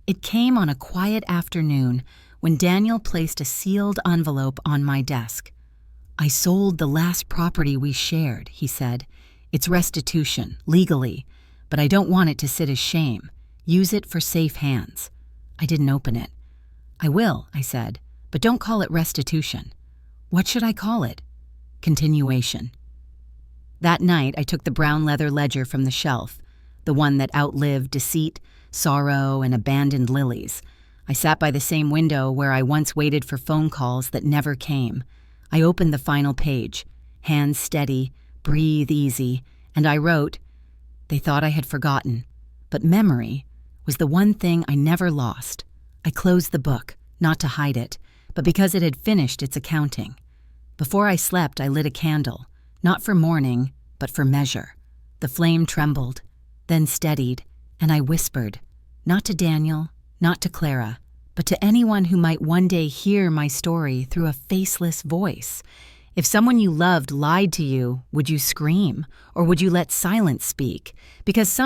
[SPEAKER 1] It came on a quiet afternoon when Daniel placed a sealed envelope on my desk. "I sold the last property we shared," he said. "It's restitution, legally, but I don't want it to sit as shame. Use it for Safe Hands." I didn't open it. "I will," I said, "but don't call it restitution." "What should I call it?" "Continuation." That night, I took the brown leather ledger from the shelf, the one that outlived deceit, sorrow, and abandoned lilies. I sat by the same window where I once waited for phone calls that never came. I opened the final page. hands steady, breathe easy, and I wrote. They thought I had forgotten, but memory was the one thing I never lost. I closed the book, not to hide it, but because it had finished its accounting. Before I slept, I lit a candle, not for mourning, but for measure. The flame trembled, then steadied, and I whispered, not to Daniel, not to Clara, but to anyone who might one day hear my story through a faceless voice. If someone you loved lied to you, would you scream, or would you let silence speak? Because some